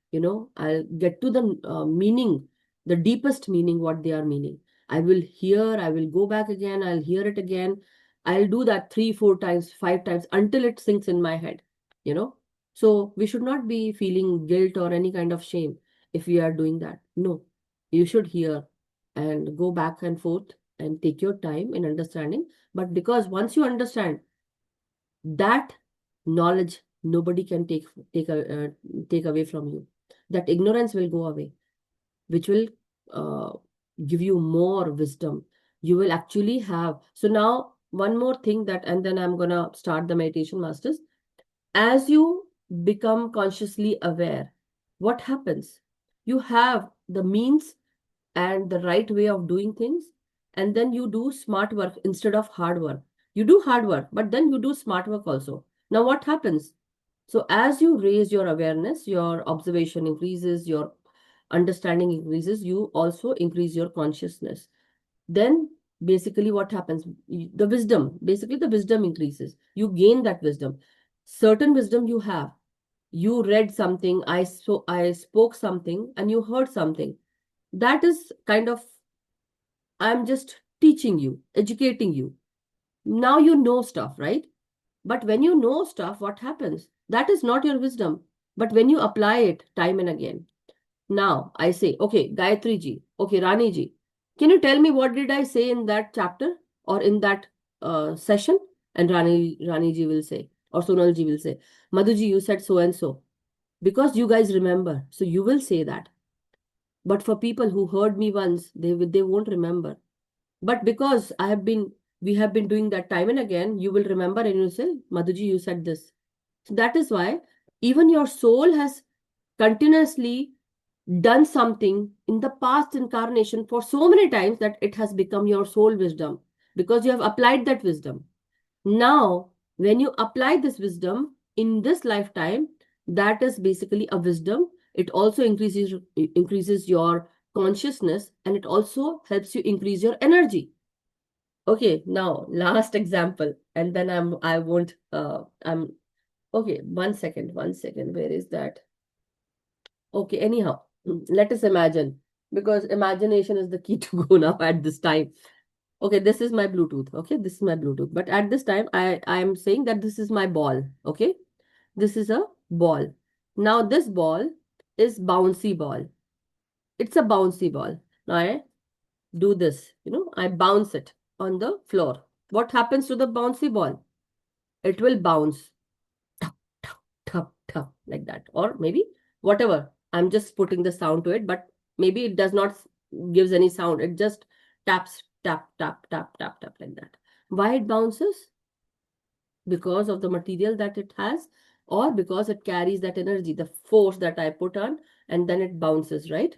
I'll get to the meaning, the deepest meaning, what they are meaning. I will hear, I will go back again, I'll hear it again. I'll do that 3, 4 times, 5 times until it sinks in my head, you know. So we should not be feeling guilt or any kind of shame if we are doing that. No, you should hear and go back and forth and take your time in understanding. But because once you understand that knowledge, nobody can take away from you. That ignorance will go away, which will uh, give you more wisdom. You will actually have. So now one more thing that, and then I'm gonna start the meditation, masters. As you become consciously aware, what happens? You have the means and the right way of doing things, and then you do smart work instead of hard work. You do hard work, but then you do smart work also. Now what happens? So as you raise your awareness, your observation increases, your understanding increases, you also increase your consciousness. Then basically what happens? The wisdom, basically the wisdom increases. You gain that wisdom. Certain wisdom you have. You read something, I spoke something, and you heard something. That is kind of, I'm just teaching you, educating you. Now you know stuff, right? But when you know stuff, what happens? That is not your wisdom. But when you apply it time and again, now I say, okay, Gayatri ji, okay, Rani ji, can you tell me what did I say in that chapter or in that session? And Rani ji will say, or Sonal ji will say, Madhu ji, you said so and so. Because you guys remember, so you will say that. But for people who heard me once, they won't remember. But because we have been doing that time and again, you will remember and you say, Madhu ji, you said this. So that is why even your soul has continuously done something in the past incarnation for so many times that it has become your soul wisdom, because you have applied that wisdom. Now, when you apply this wisdom in this lifetime, that is basically a wisdom. It also increases your consciousness, and it also helps you increase your energy. Okay, now last example, and then I won't I'm okay, one second. Where is that? Okay, anyhow, let us imagine, because imagination is the key to go now at this time. Okay, this is my Bluetooth. Okay, this is my Bluetooth. But at this time, I am saying that this is my ball. Okay, this is a ball. Now this ball is bouncy ball. It's a bouncy ball. Now I do this. I bounce it on the floor. What happens to the bouncy ball? It will bounce, tup, tup, tup, tup, like that, or maybe whatever. I'm just putting the sound to it, but maybe it does not gives any sound. It just taps, tap, tap, tap, tap, tap, like that. Why it bounces? Because of the material that it has, or because it carries that energy, the force that I put on, and then it bounces, right?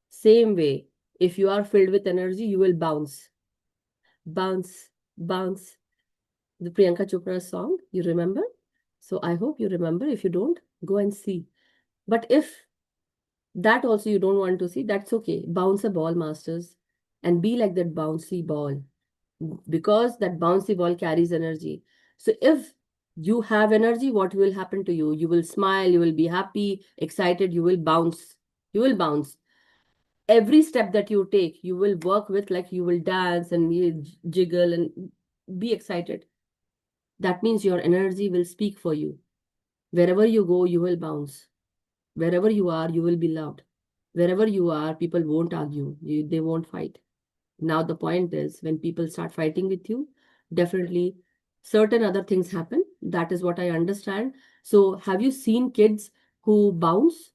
Same way, if you are filled with energy, you will bounce, bounce, bounce. The Priyanka Chopra song, you remember? So I hope you remember. If you don't, go and see. But if that also you don't want to see, that's okay. Bounce a ball, masters, and be like that bouncy ball, because that bouncy ball carries energy. So if you have energy, what will happen to you? You will smile, you will be happy, excited, you will bounce. You will bounce. Every step that you take, you will work with, like you will dance and you jiggle and be excited. That means your energy will speak for you. Wherever you go, you will bounce. Wherever you are, you will be loved. Wherever you are, people won't argue. They won't fight. Now, the point is, when people start fighting with you, definitely certain other things happen. That is what I understand. So, have you seen kids who bounce,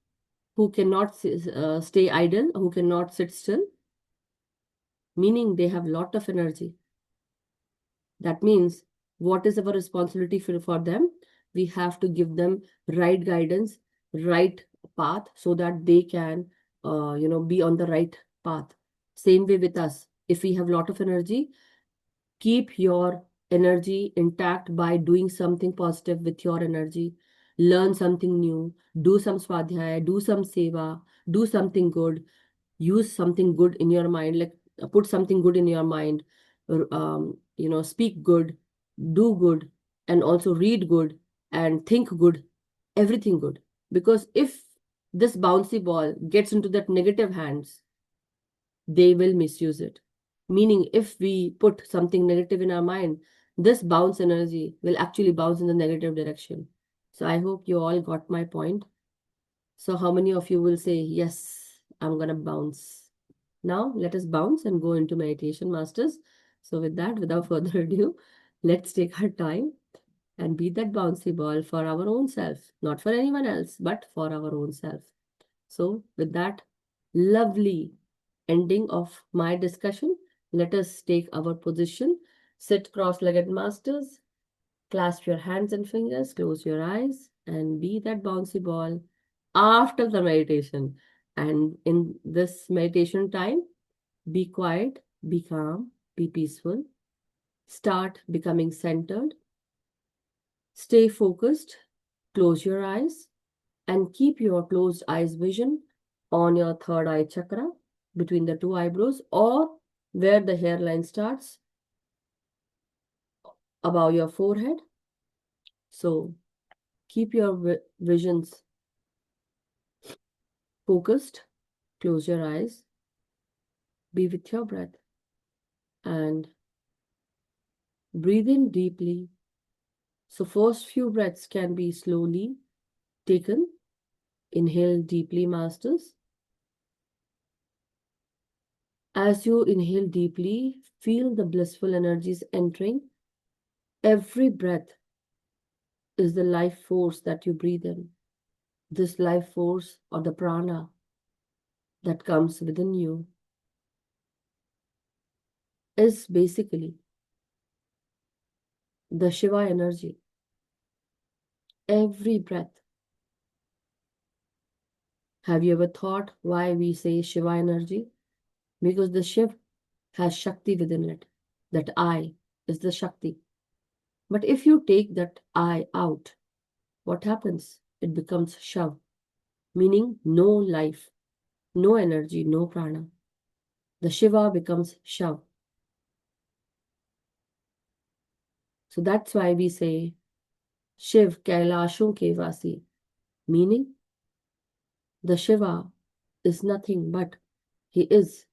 who cannot stay idle, who cannot sit still? Meaning they have lot of energy. That means, what is our responsibility for them? We have to give them right guidance, right path, so that they can, be on the right path. Same way with us. If we have lot of energy, keep your energy intact by doing something positive with your energy. Learn something new. Do some swadhyaya. Do some seva. Do something good. Use something good in your mind. Like put something good in your mind. Speak good. Do good. And also read good. And think good. Everything good. Because if this bouncy ball gets into that negative hands, they will misuse it. Meaning, if we put something negative in our mind, this bounce energy will actually bounce in the negative direction. So I hope you all got my point. So how many of you will say, yes, I'm going to bounce? Now let us bounce and go into meditation, masters. So with that, without further ado, let's take our time and be that bouncy ball for our own self, not for anyone else, but for our own self. So with that lovely ending of my discussion, let us take our position. Sit cross-legged, masters. Clasp your hands and fingers, close your eyes, and be that bouncy ball after the meditation. And in this meditation time, be quiet, be calm, be peaceful. Start becoming centered. Stay focused. Close your eyes and keep your closed eyes vision on your third eye chakra, between the two eyebrows, or where the hairline starts, above your forehead. So keep your visions focused, close your eyes, be with your breath, and breathe in deeply. So first few breaths can be slowly taken. Inhale deeply, masters. As you inhale deeply, feel the blissful energies entering. Every breath is the life force that you breathe in. This life force, or the prana that comes within you, is basically the Shiva energy. Every breath Have you ever thought why we say Shiva energy? Because the Shiv has Shakti within it. That I is the Shakti. But if you take that I out, what happens? It becomes Shav, meaning no life, no energy, no prana. The Shiva becomes Shav. So that's why we say Shiv Kailashon ke Vasi, meaning the Shiva is nothing but he is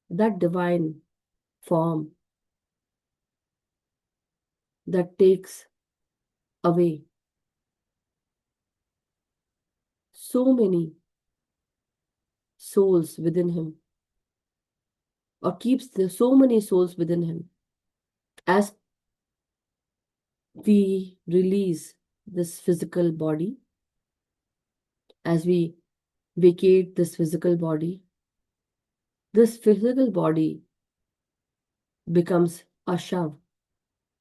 that divine form that takes away so many souls within him, or keeps so many souls within him. As we release this physical body, as we vacate this physical body becomes a shav,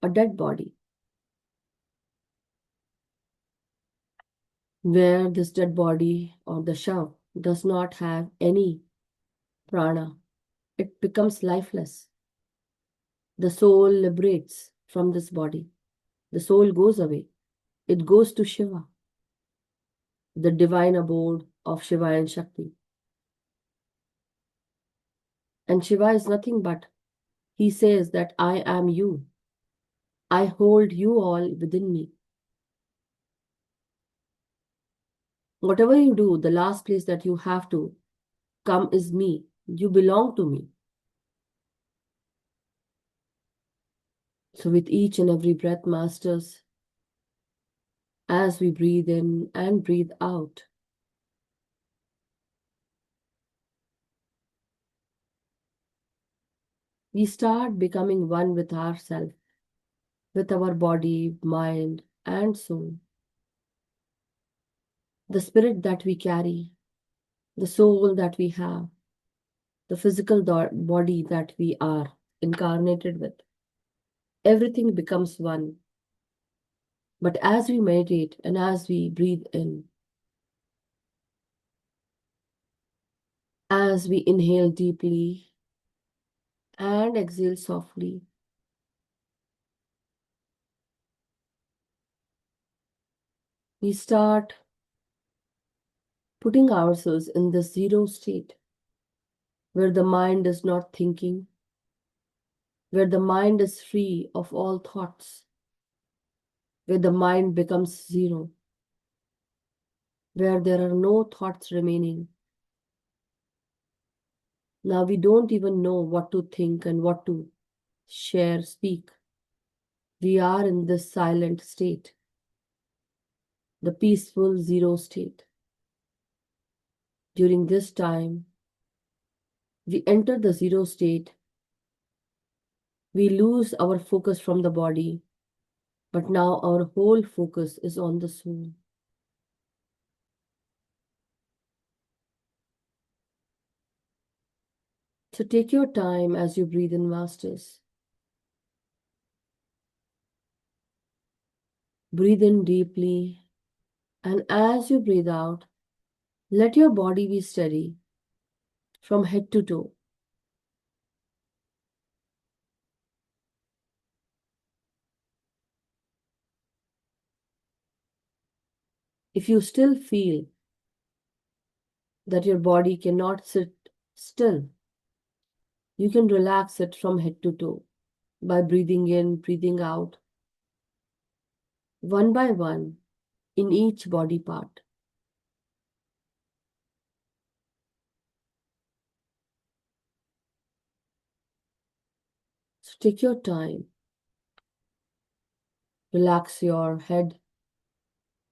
a dead body, where this dead body or the shav does not have any prana. It becomes lifeless. The soul liberates from this body. The soul goes away. It goes to Shiva, the divine abode of Shiva and Shakti. And Shiva is nothing but, he says that I am you. I hold you all within me. Whatever you do, the last place that you have to come is me. You belong to me. So with each and every breath, Masters, as we breathe in and breathe out, we start becoming one with ourselves, with our body, mind, and soul. The spirit that we carry, the soul that we have, the physical body that we are incarnated with, everything becomes one. But as we meditate and as we breathe in, as we inhale deeply and exhale softly, we start putting ourselves in the zero state, where the mind is not thinking, where the mind is free of all thoughts, where the mind becomes zero, where there are no thoughts remaining. Now we don't even know what to think and what to share, speak. We are in this silent state, the peaceful zero state. During this time, we enter the zero state. We lose our focus from the body, but now our whole focus is on the soul. So take your time as you breathe in, Masters. Breathe in deeply, and as you breathe out, let your body be steady from head to toe. If you still feel that your body cannot sit still, you can relax it from head to toe by breathing in, breathing out, one by one in each body part. So take your time. Relax your head.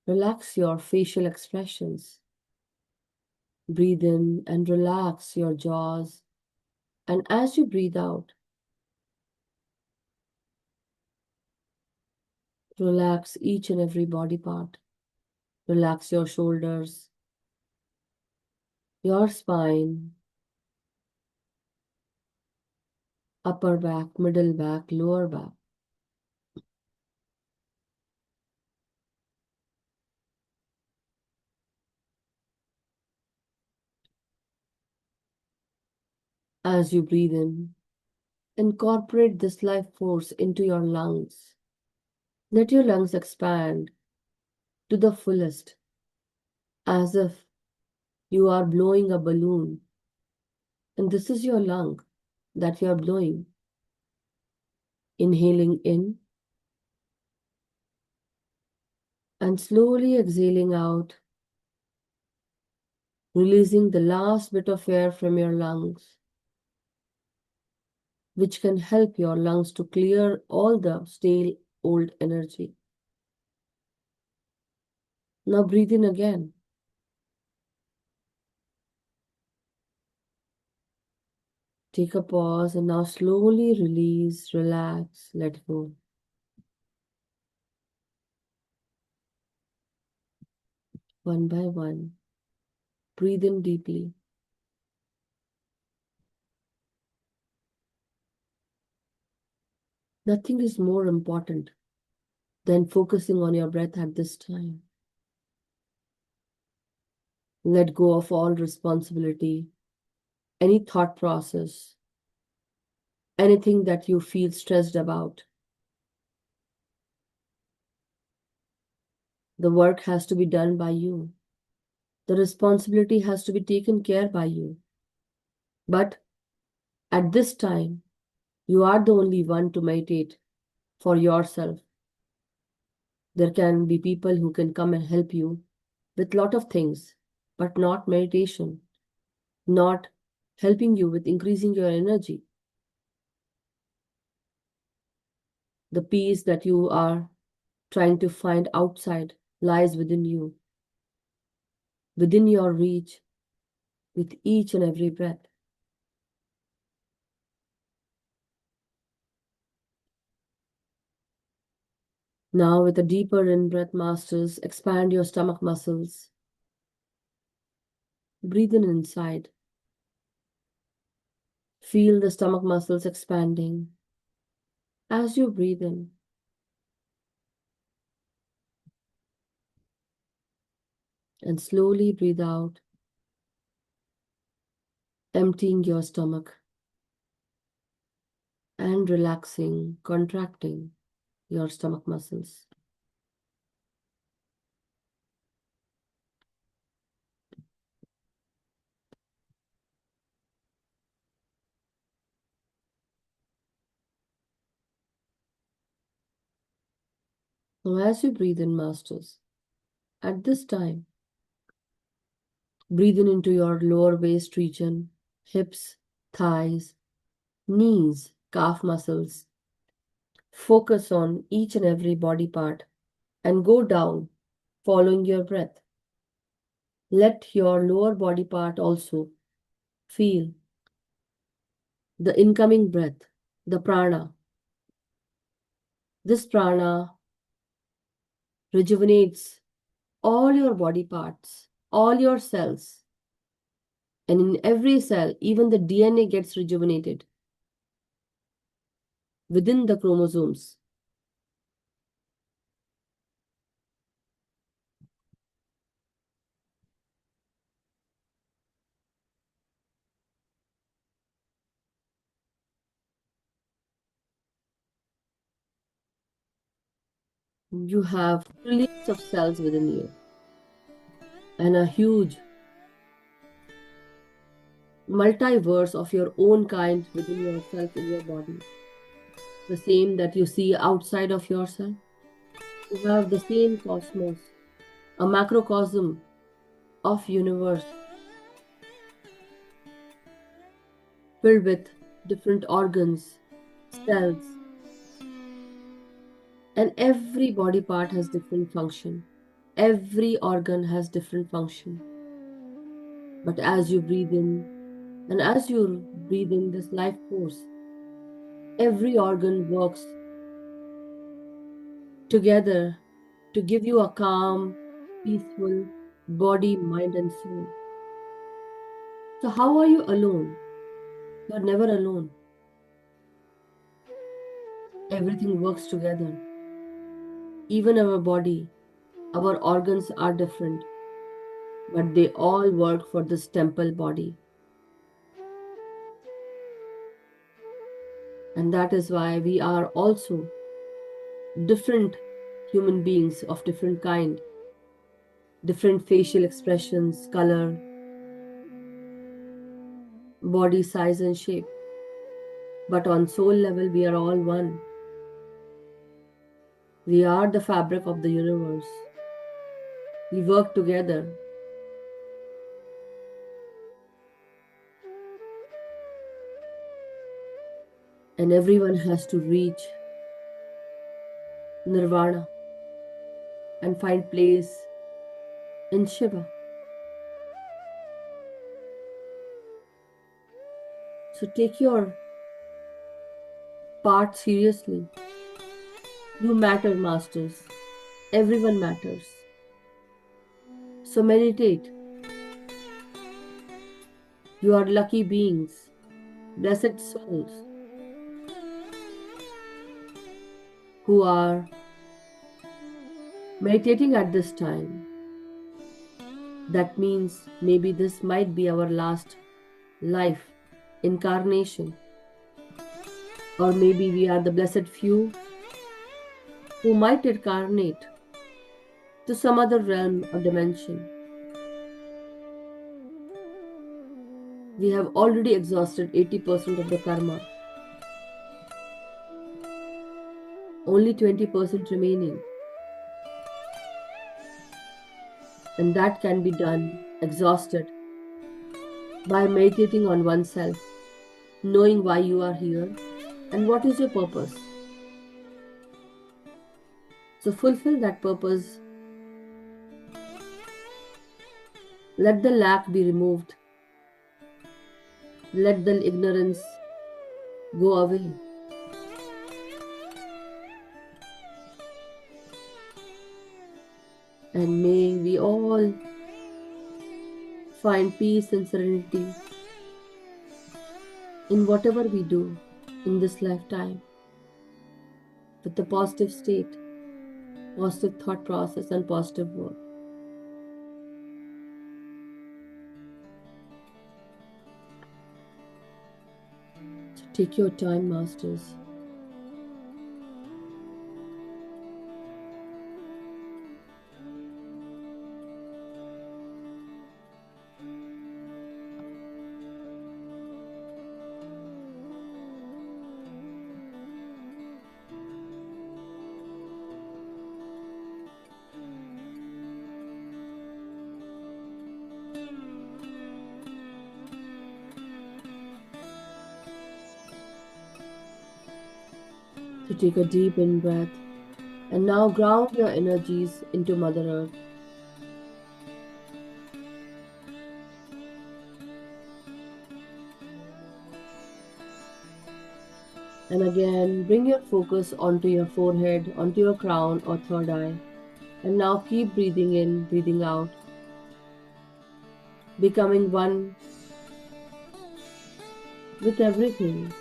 Relax your facial expressions. Breathe in and relax your jaws. And as you breathe out, relax each and every body part. Relax your shoulders, your spine, upper back, middle back, lower back. As you breathe in, incorporate this life force into your lungs. Let your lungs expand to the fullest, as if you are blowing a balloon. And this is your lung that you are blowing. Inhaling in and slowly exhaling out, releasing the last bit of air from your lungs, which can help your lungs to clear all the stale old energy. Now breathe in again. Take a pause and now slowly release, relax, let go. One by one, breathe in deeply. Nothing is more important than focusing on your breath at this time. Let go of all responsibility, any thought process, anything that you feel stressed about. The work has to be done by you. The responsibility has to be taken care by you. But at this time, you are the only one to meditate for yourself. There can be people who can come and help you with a lot of things, but not meditation, not helping you with increasing your energy. The peace that you are trying to find outside lies within you, within your reach, with each and every breath. Now, with a deeper in-breath, masters, expand your stomach muscles. Breathe in inside. Feel the stomach muscles expanding as you breathe in. And slowly breathe out, emptying your stomach and relaxing, contracting your stomach muscles. Now, as you breathe in, masters, at this time, breathe in into your lower waist region, hips, thighs, knees, calf muscles. Focus on each and every body part and go down, following your breath. Let your lower body part also feel the incoming breath, the prana. This prana rejuvenates all your body parts, all your cells. And in every cell, even the DNA gets rejuvenated within the chromosomes. You have trillions of cells within you and a huge multiverse of your own kind within yourself in your body. The same that you see outside of yourself. You have the same cosmos, a macrocosm of universe filled with different organs, cells, and every body part has different function. Every organ has different function. But as you breathe in, and as you breathe in this life force, every organ works together to give you a calm, peaceful body, mind, and soul. So how are you alone? You are never alone. Everything works together. Even our body, our organs are different, but they all work for this temple body. And that is why we are also different human beings of different kind, different facial expressions, color, body size and shape. But on soul level, we are all one. We are the fabric of the universe. We work together. And everyone has to reach nirvana and find place in Shiva. So take your part seriously. You matter, masters. Everyone matters. So meditate. You are lucky beings, blessed souls who are meditating at this time. That means maybe this might be our last life, incarnation. Or maybe we are the blessed few who might incarnate to some other realm or dimension. We have already exhausted 80% of the karma. Only 20% remaining. And that can be done, exhausted, by meditating on oneself, knowing why you are here and what is your purpose. So fulfill that purpose. Let the lack be removed. Let the ignorance go away. And may we all find peace and serenity in whatever we do in this lifetime with the positive state, positive thought process, and positive work. So take your time, masters. So take a deep in breath and now ground your energies into Mother Earth. And again, bring your focus onto your forehead, onto your crown or third eye. And now keep breathing in, breathing out, becoming one with everything,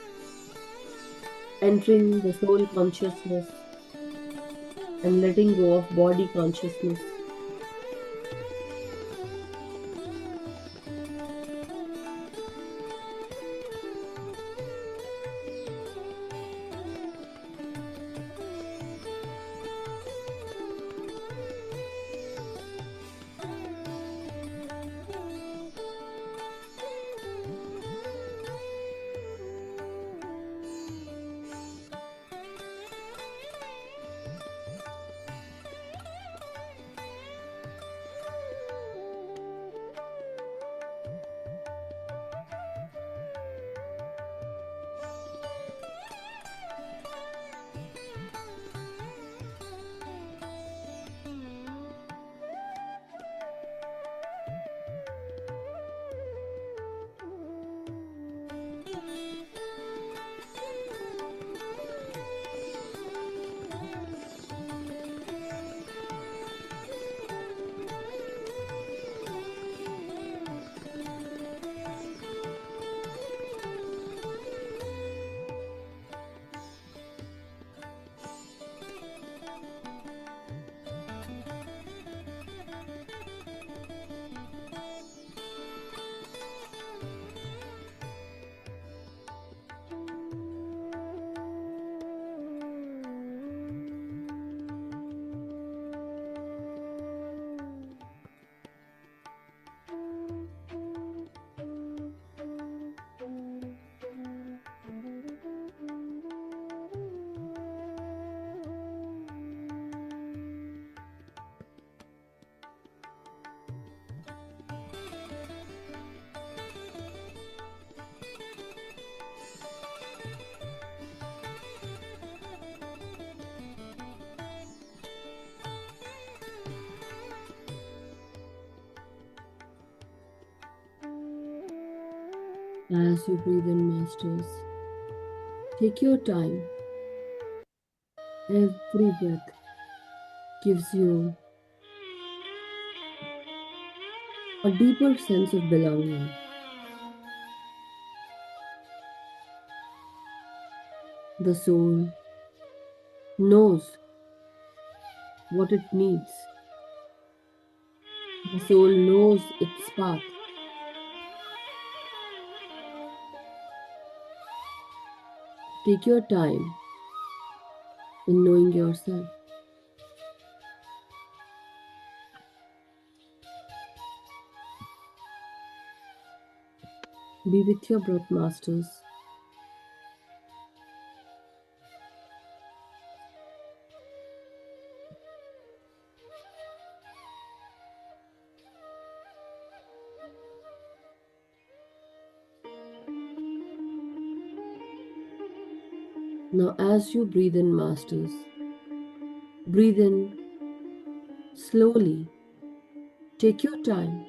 entering the soul consciousness and letting go of body consciousness. As you breathe in, Masters, take your time. Every breath gives you a deeper sense of belonging. The soul knows what it needs. The soul knows its path. Take your time in knowing yourself. Be with your breath, Masters. Now, as you breathe in, Masters, breathe in slowly. Take your time.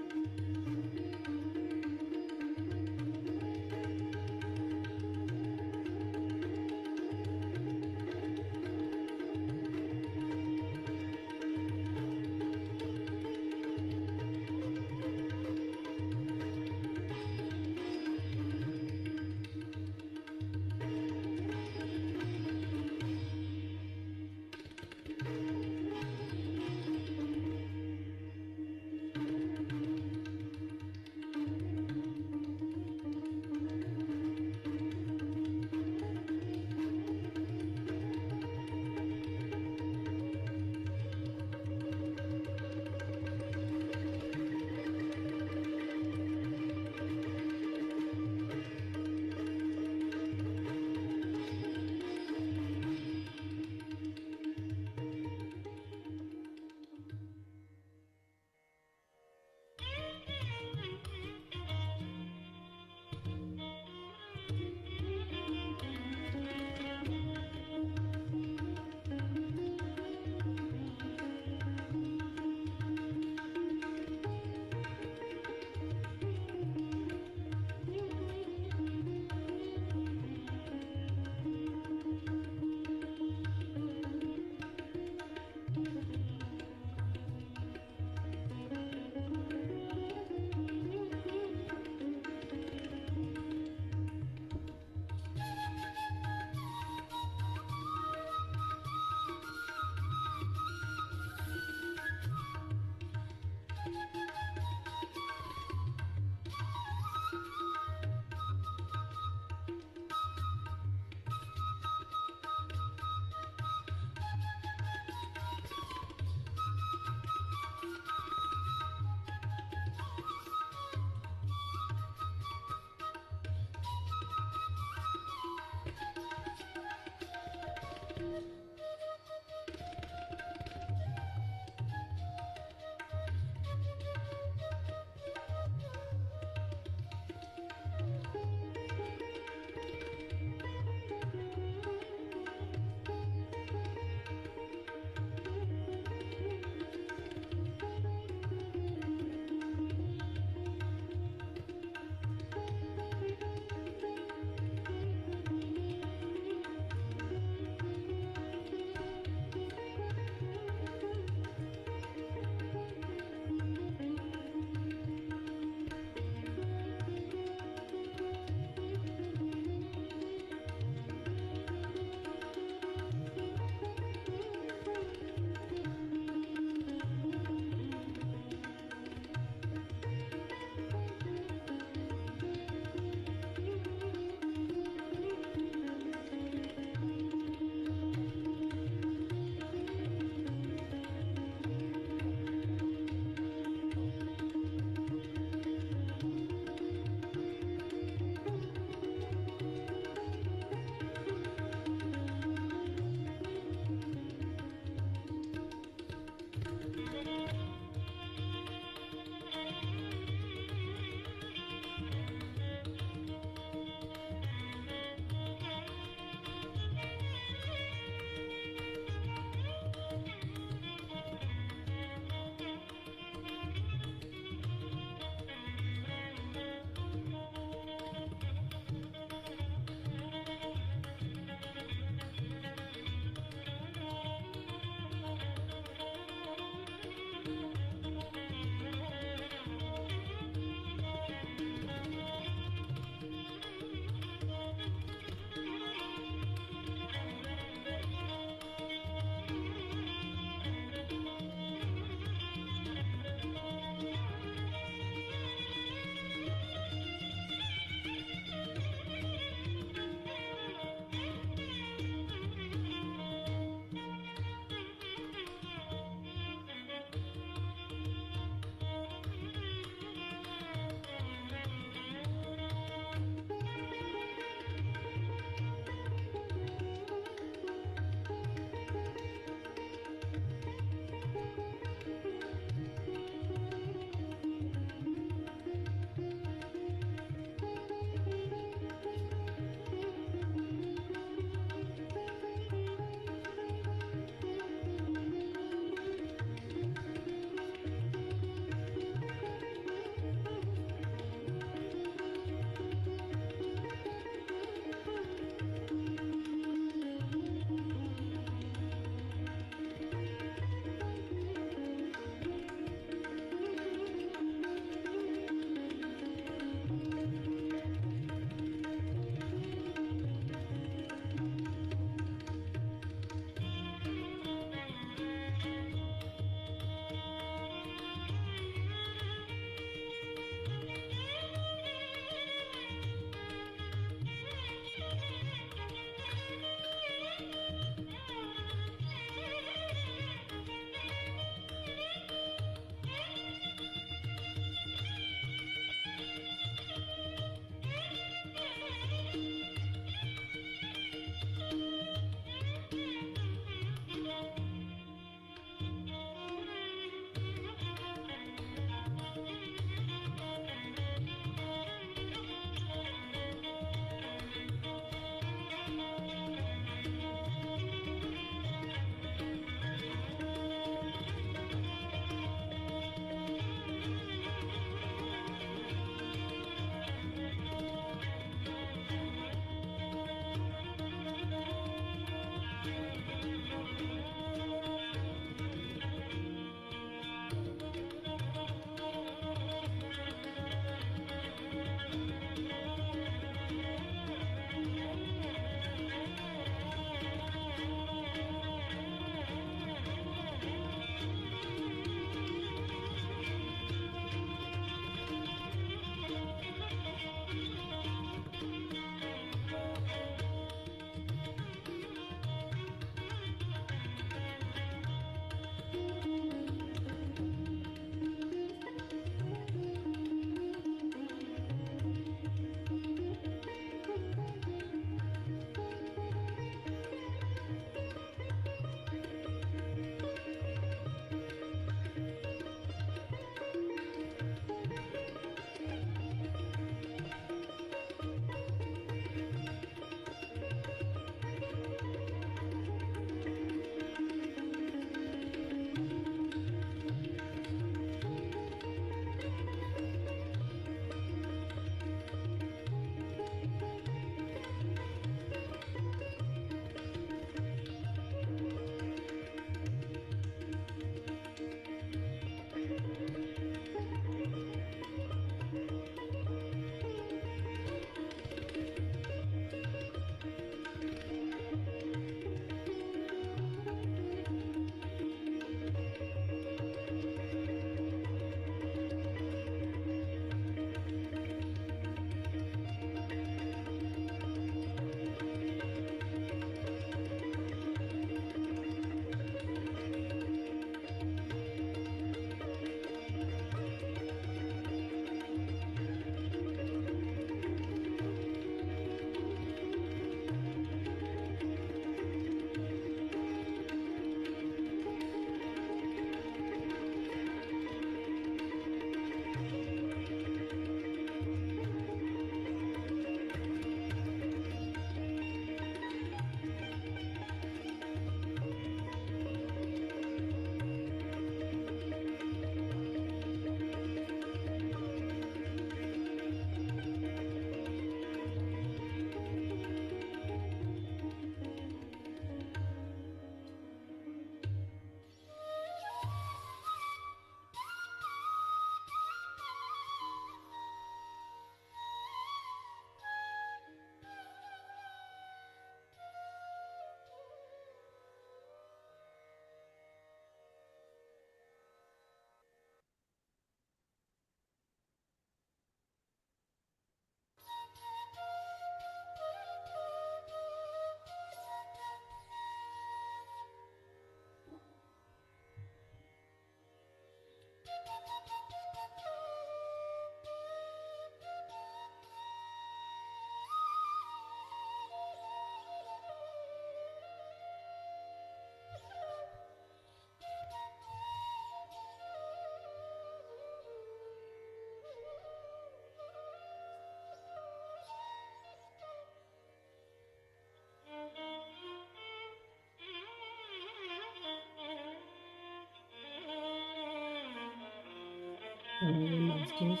Alright, masters.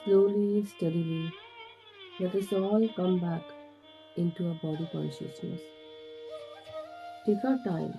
Slowly, steadily, let us all come back into our body consciousness. Take our time.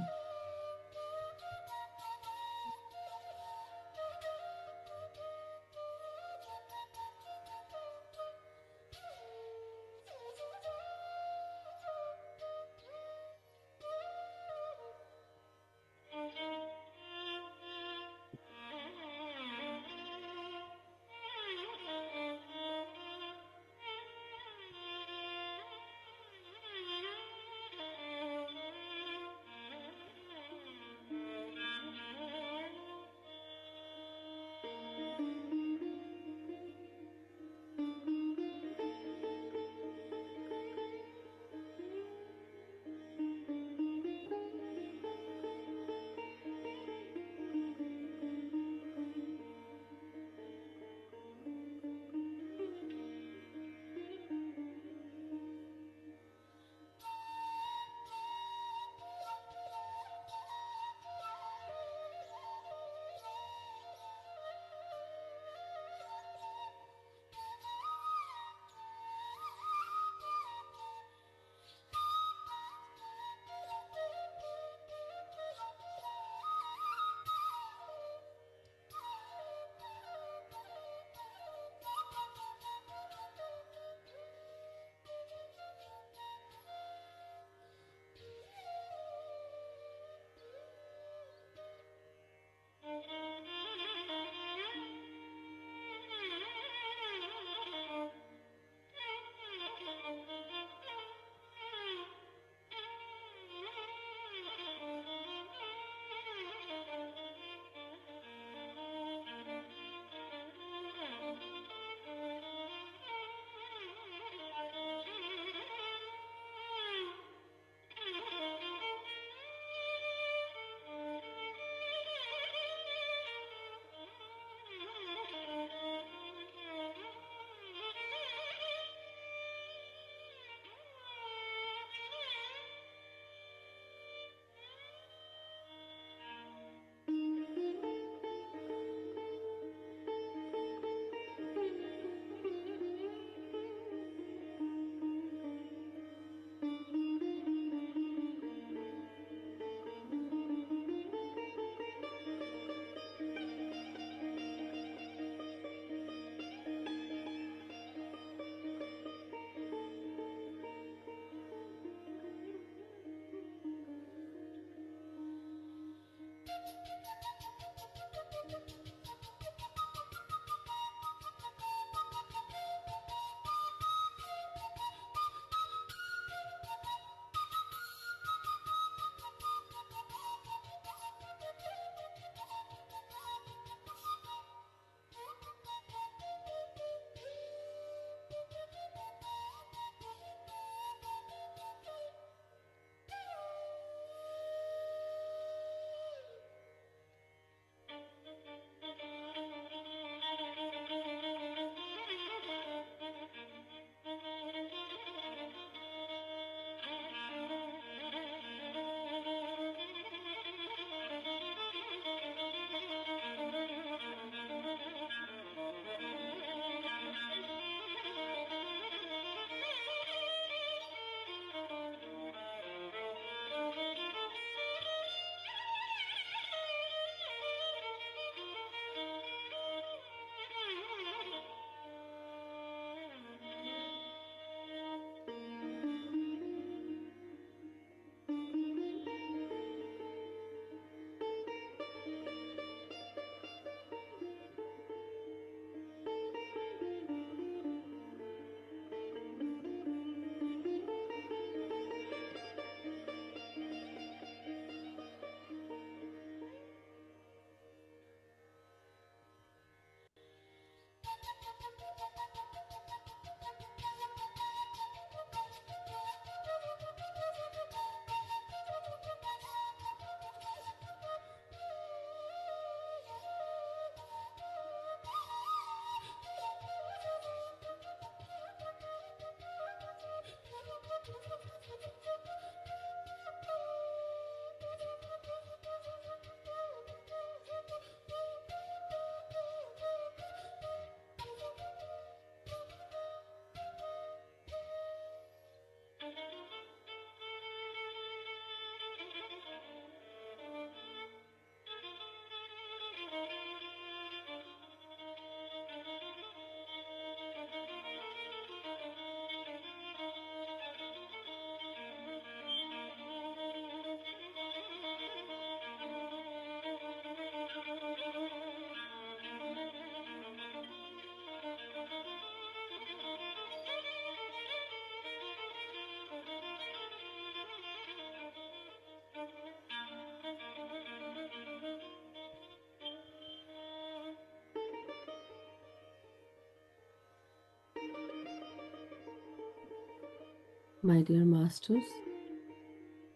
My dear masters,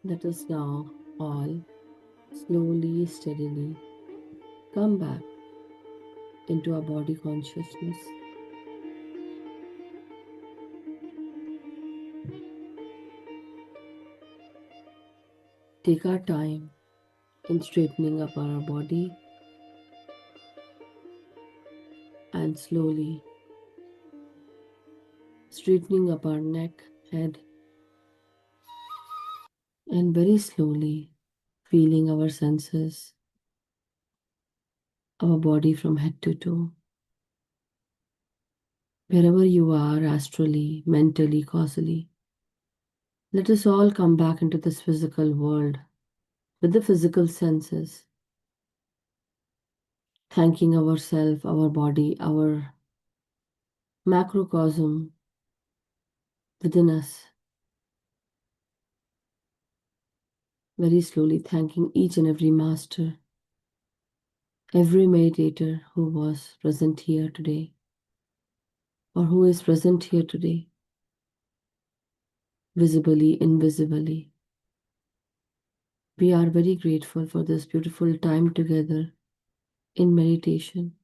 let us now all slowly, steadily come back into our body consciousness. Take our time in straightening up our body and slowly straightening up our neck, head, and very slowly feeling our senses, our body from head to toe. Wherever you are, astrally, mentally, causally, let us all come back into this physical world with the physical senses, thanking ourselves, our body, our macrocosm within us. Very slowly thanking each and every master, every meditator who was present here today or who is present here today, visibly, invisibly. We are very grateful for this beautiful time together in meditation.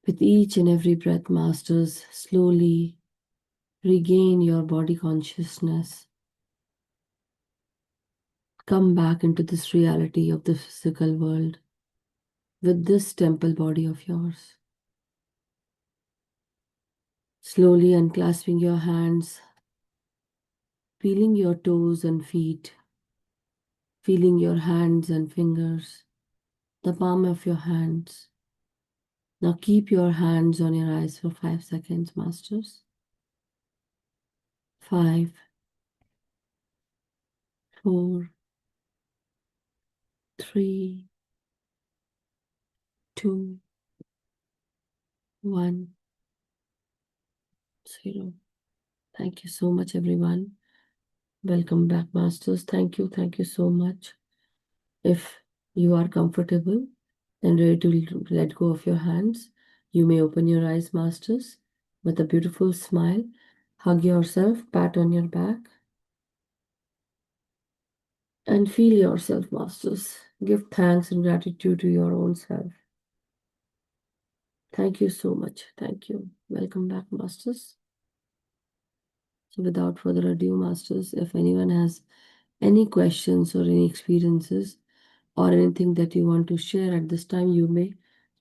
With each and every breath, masters, slowly regain your body consciousness. Come back into this reality of the physical world with this temple body of yours. Slowly unclasping your hands, feeling your toes and feet, feeling your hands and fingers, the palm of your hands. Now keep your hands on your eyes for 5 seconds, masters. 5, 4, 3, 2, 1, 0. Thank you so much, everyone. Welcome back, masters. Thank you so much. If you are comfortable and ready to let go of your hands, you may open your eyes, masters, with a beautiful smile. Hug yourself, pat on your back, and feel yourself, masters. Give thanks and gratitude to your own self. Thank you so much. Thank you. Welcome back, masters. So without further ado, masters, if anyone has any questions or any experiences or anything that you want to share at this time, you may,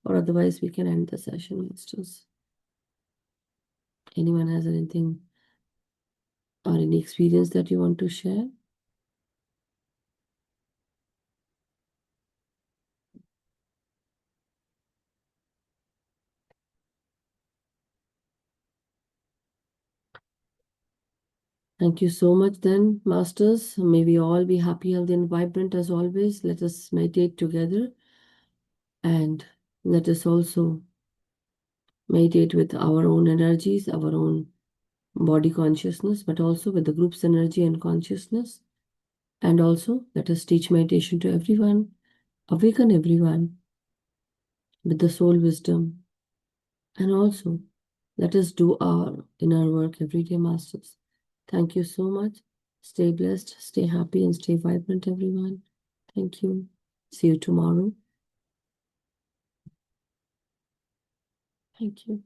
or otherwise we can end the session, masters. Anyone has anything or any experience that you want to share? Thank you so much then, masters. May we all be happy, healthy, and vibrant as always. Let us meditate together and let us also meditate with our own energies, our own body consciousness, but also with the group's energy and consciousness. And also let us teach meditation to everyone, awaken everyone with the soul wisdom. And also let us do our inner work every day, masters. Thank you so much. Stay blessed, stay happy, and stay vibrant, everyone. Thank you. See you tomorrow. Thank you.